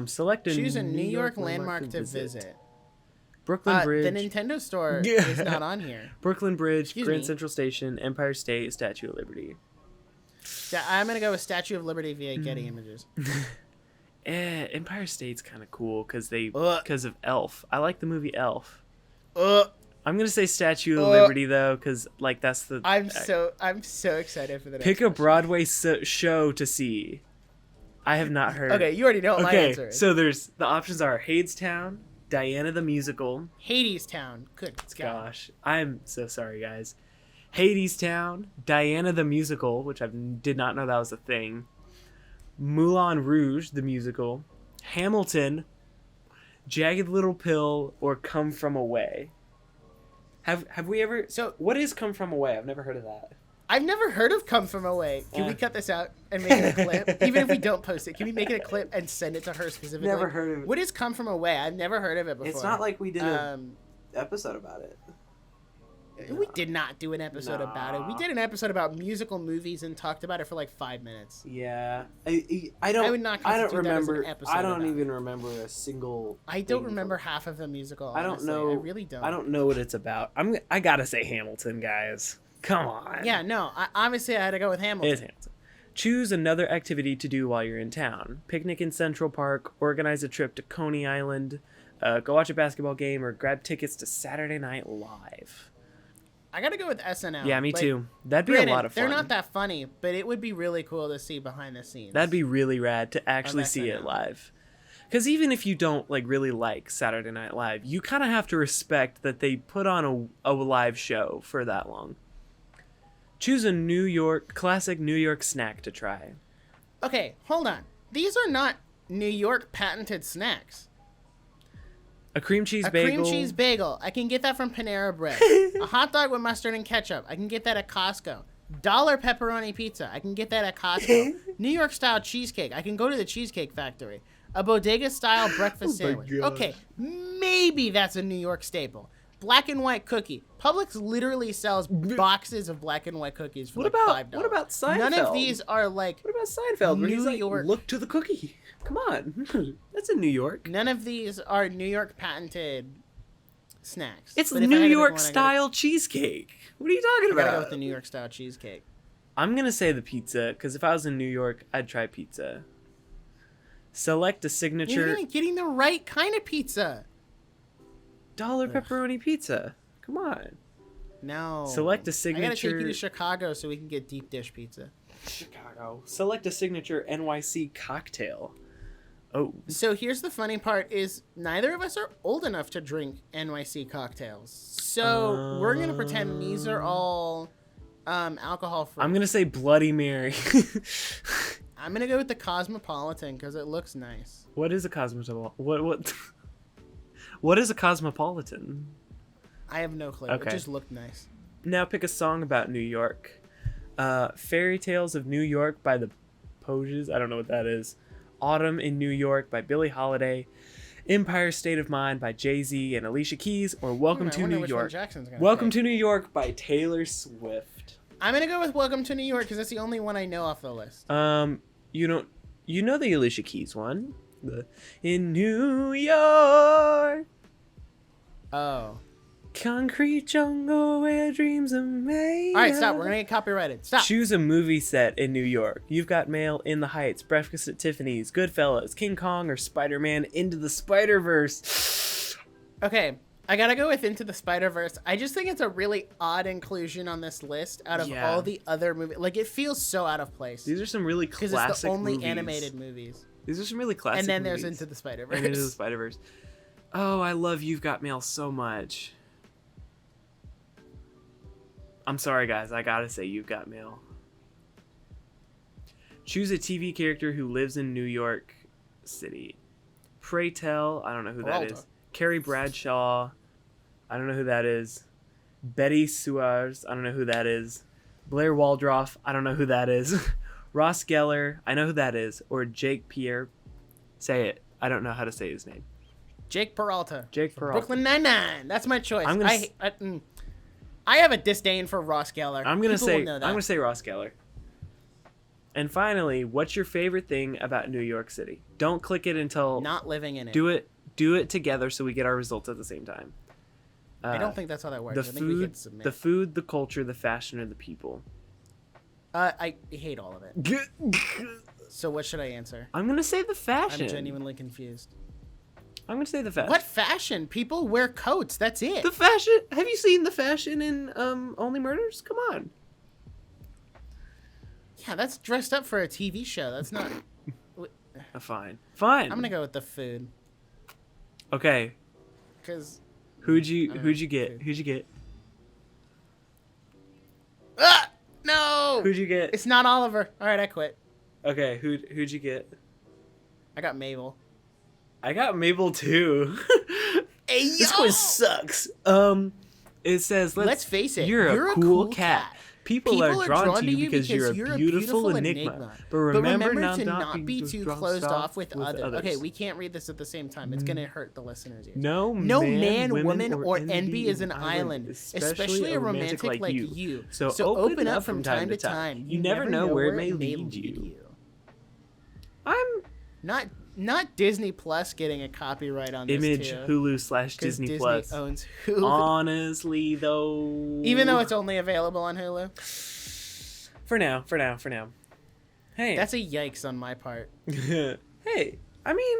Select a Choose a New York landmark to visit. Brooklyn Bridge. The Nintendo store is not on here. Brooklyn Bridge, Excuse Grand me. Central Station, Empire State, Statue of Liberty. I'm gonna go with Statue of Liberty via Getty Hmm. Images. Empire State's kind of cool because Ugh. of Elf. I like the movie Elf. Uh, I'm gonna say Statue of Liberty though, because like that's the. I'm so excited for the next Pick a question. Broadway show to see. I have not heard. Okay, you already know what my answer Okay, is. so there's the options are Hadestown, Diana the Musical. Hadestown. Good God. Gosh, I'm so sorry, guys. Hadestown, Diana the Musical, which I did not know that was a thing. Moulin Rouge, the musical. Hamilton, Jagged Little Pill, or Come From Away. Have we ever? So- what is Come From Away? I've never heard of that. I've never heard of Come From Away. Can we cut this out and make it a clip? Even if we don't post it, can we make it a clip and send it to her specifically? Never heard of it. What is Come From Away? I've never heard of it before. It's not like we did an Um, episode about it. we did not do an episode about it. We did an episode about musical movies and talked about it for like 5 minutes. Yeah, I don't. I would not I don't constitute that as an remember. episode I don't about even remember a single. I don't thing remember from- half of the musical. I don't honestly. know. I really don't. I don't know what it's about. I gotta say Hamilton, guys. Come on. Yeah, no. Obviously, I had to go with Hamilton. It is Hamilton. Choose another activity to do while you're in town. Picnic in Central Park. Organize a trip to Coney Island. Go watch a basketball game or grab tickets to Saturday Night Live. I gotta go with SNL. Yeah, me Like, too. That'd be granted, a lot of fun. They're not that funny, but it would be really cool to see behind the scenes. That'd be really rad to actually see it SNL. live. Because even if you don't like really like Saturday Night Live, you kind of have to respect that they put on a live show for that long. Choose a classic New York snack to try. Okay, hold on. These are not New York patented snacks. A cream cheese A bagel. cream cheese bagel. I can get that from Panera Bread. A hot dog with mustard and ketchup. I can get that at Costco. Dollar pepperoni pizza. I can get that at Costco. New York style cheesecake. I can go to the Cheesecake Factory. A bodega style breakfast Oh my sandwich. gosh. Okay, maybe that's a New York staple. Black and white cookie. Publix literally sells boxes of black and white cookies for What like about $5. what about Seinfeld? None of these are like What about Seinfeld? Where he's New like, York. look to the cookie. Come on, that's in New York. none of these are New York patented snacks. It's But if I New had to pick York one, style cheesecake. What are you talking I gotta go about? with the New York style cheesecake. I'm gonna say the pizza because if I was in New York, I'd try pizza. Select a You're signature getting the right kind of pizza. dollar pepperoni pizza. Come on. No. Select a I gotta take you signature to Chicago so we can get deep dish pizza. Chicago. Select a signature NYC cocktail. Oh, So here's the funny part is neither of us are old enough to drink NYC cocktails. So we're gonna pretend these are all Alcohol free. I'm gonna say Bloody Mary. I'm gonna go with the Cosmopolitan because it looks nice. What is a cosmopolitan? What? What is a cosmopolitan? I have no clue. Okay. It just looked nice. Now pick a song about New York. Fairy Tales of New York by the Pogues. I don't know what that is. Autumn in New York by Billie Holiday. Empire State of Mind by Jay-Z and Alicia Keys. Or Welcome to New York. Welcome to New York by Taylor Swift. I'm gonna go with Welcome to New York because that's the only one I know off the list. You know the Alicia Keys one. In New York. Oh. Concrete jungle where dreams are made. All right, stop. We're gonna get copyrighted. Stop. Choose a movie set in New York. You've Got Mail, In the Heights, Breakfast at Tiffany's, Goodfellas, King Kong, or Spider-Man Into the Spider-Verse. Okay, I gotta go with Into the Spider-Verse. I just think it's a really odd inclusion on this list out of all the other movies. Like, it feels so out of place. These are some really classic because it's the only movies. animated movies. These are some really classic And then movies. there's Into the Spider-Verse. And Into the Spider-Verse. Oh, I love You've Got Mail so much. I'm sorry, guys. I gotta say You've Got Mail. Choose a TV character who lives in New York City. Pray Tell. I don't know who that is. Carrie Bradshaw. I don't know who that is. Betty Suarez. I don't know who that is. Blair Waldorf. I don't know who that is. Ross Geller. I know who that is. Or Jake Pierre. Say it. I don't know how to say his name. Jake Peralta. Jake Peralta. Brooklyn Nine-Nine. That's my choice. I'm gonna I have a disdain for Ross Geller. I'm gonna say Ross Geller. And finally, what's your favorite thing about New York City? Don't click it until not living in it. Do it together so we get our results at the same time. I don't think that's how that works. The I think we can submit. The food, the culture, the fashion, or the people. I hate all of it. So what should I answer? I'm gonna say the fashion. I'm genuinely confused. I'm gonna say the fashion. What fashion? People wear coats. That's it. The fashion. Have you seen the fashion in Only Murders? Come on. Yeah, that's dressed up for a TV show. That's not. Fine. I'm gonna go with the food. Okay. Cause. Who'd you get? Who'd you get? Ah! No. Who'd you get? It's not Oliver. All right, I quit. Okay. Who'd you get? I got Mabel. I got Mabel too. Hey, this quiz sucks. It says, let's face it, you're a cool cat. People are drawn to you because you're a beautiful enigma. But remember to not be too closed off with others. Okay, we can't read this at the same time. It's gonna hurt the listeners' ears. No man, woman, or envy is an island, especially a romantic like you. So open up from time to time. You never know where it may lead you. I'm not Disney Plus getting a copyright on this Image, too. Hulu / Disney Plus. Owns Hulu. Honestly, though. Even though it's only available on Hulu. For now. Hey. That's a yikes on my part. Hey, I mean,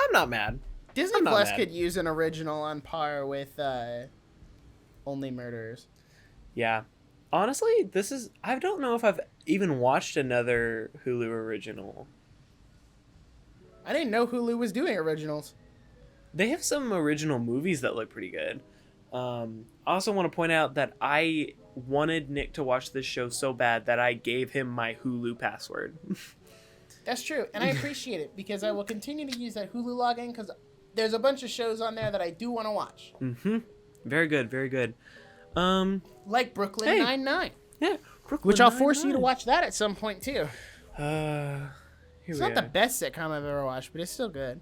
I'm not mad. Disney Plus could use an original on par with Only Murders. Yeah. Honestly, I don't know if I've even watched another Hulu original. I didn't know Hulu was doing originals. They have some original movies that look pretty good. I also want to point out that I wanted Nick to watch this show so bad that I gave him my Hulu password. That's true, and I appreciate it because I will continue to use that Hulu login because there's a bunch of shows on there that I do want to watch. Mm-hmm. Very good, very good. Like Brooklyn Nine-Nine. Yeah, which I'll force you to watch that at some point too. It's not the best sitcom I've ever watched, but it's still good.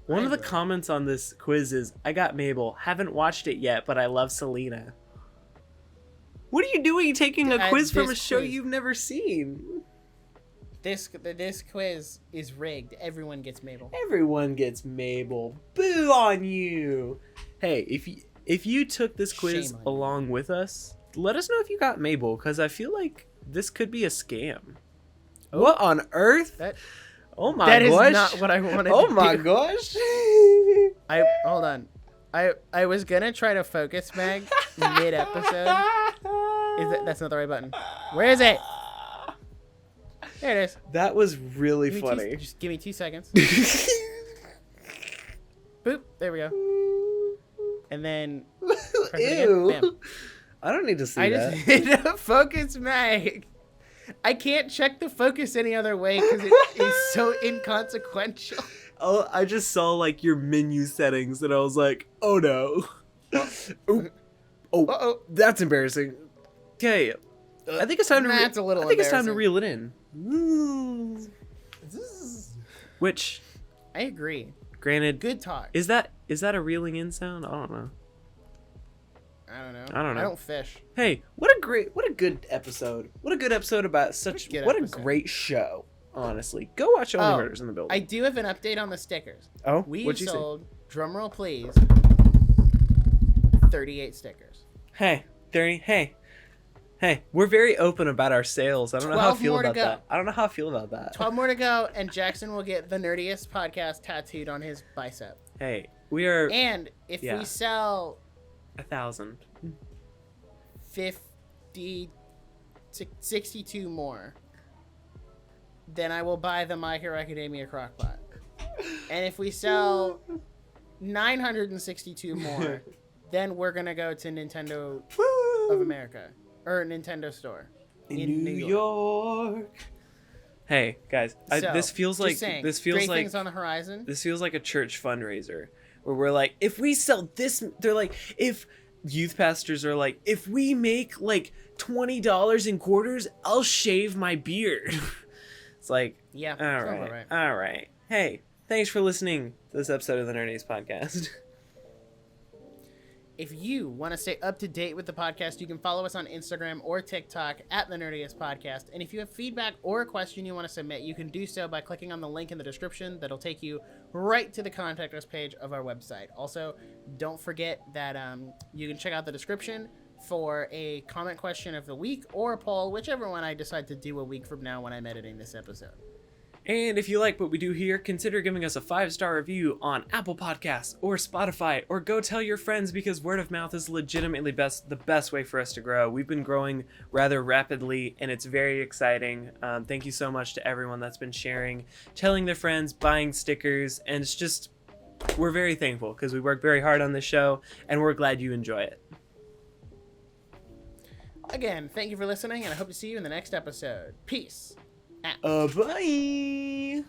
One of the comments on this quiz is, I got Mabel. Haven't watched it yet, but I love Selena. What are you doing taking a quiz from a show you've never seen? This quiz is rigged. Everyone gets Mabel. Everyone gets Mabel. Boo on you. Hey, if you took this quiz along with us, let us know if you got Mabel, because I feel like this could be a scam. Oh. What on earth? Oh my gosh. That is not what I wanted to do. Oh my gosh. Hold on. I was gonna try to focus mag mid-episode. That's not the right button. Where is it? There it is. That was really funny. Just give me 2 seconds. Boop. There we go. And then press it again. Bam. I don't need to see I that. just hit a focus mag. I can't check the focus any other way because it is so inconsequential. Oh, I just saw like your menu settings and I was like, oh no. Oh, Uh-oh. that's embarrassing. Okay. I think it's time to That's a little I think it's time to embarrassing. reel it in. Which, I agree. granted, Good talk. is that a reeling in sound? I don't know. I don't know. I don't know. I don't fish. Hey, what a good episode. What a good episode about what a episode. great show. Honestly, go watch Only Murders in the Building. I do have an update on the stickers. Oh, We what'd you say? sold, drumroll please, 38 stickers. Hey, 30. Hey, we're very open about our sales. I don't know how I 12 feel more to about go. that. I don't know how I feel about that. 12 more to go, and Jackson will get the Nerdiest Podcast tattooed on his bicep. Hey, we are And if Yeah. we sell 1,000. 50, 62 more, then I will buy the My Hero Academia crockpot. And if we sell 962 more, then we're going to go to Nintendo of America. Or Nintendo Store. In New York. Hey, guys, So, this feels just like saying, this feels great like things on the horizon. this feels like a church fundraiser where we're like, if we sell this, they're like, if youth pastors are like, if we make like $20 in quarters, I'll shave my beard. It's like, Yeah, all sounds right, about right. all right. Hey, thanks for listening to this episode of the Nerdiest Podcast. If you want to stay up to date with the podcast, you can follow us on Instagram or TikTok at the Nerdiest Podcast. And if you have feedback or a question you want to submit, you can do so by clicking on the link in the description. That'll take you right to the contact us page of our website. Also, don't forget that you can check out the description for a comment question of the week or a poll, whichever one I decide to do a week from now when I'm editing this episode. And if you like what we do here, consider giving us a 5-star review on Apple Podcasts or Spotify, or go tell your friends because word of mouth is legitimately the best way for us to grow. We've been growing rather rapidly, and it's very exciting. Thank you so much to everyone that's been sharing, telling their friends, buying stickers, and it's just, we're very thankful because we work very hard on this show, and we're glad you enjoy it. Again, thank you for listening, and I hope to see you in the next episode. Peace. Bye!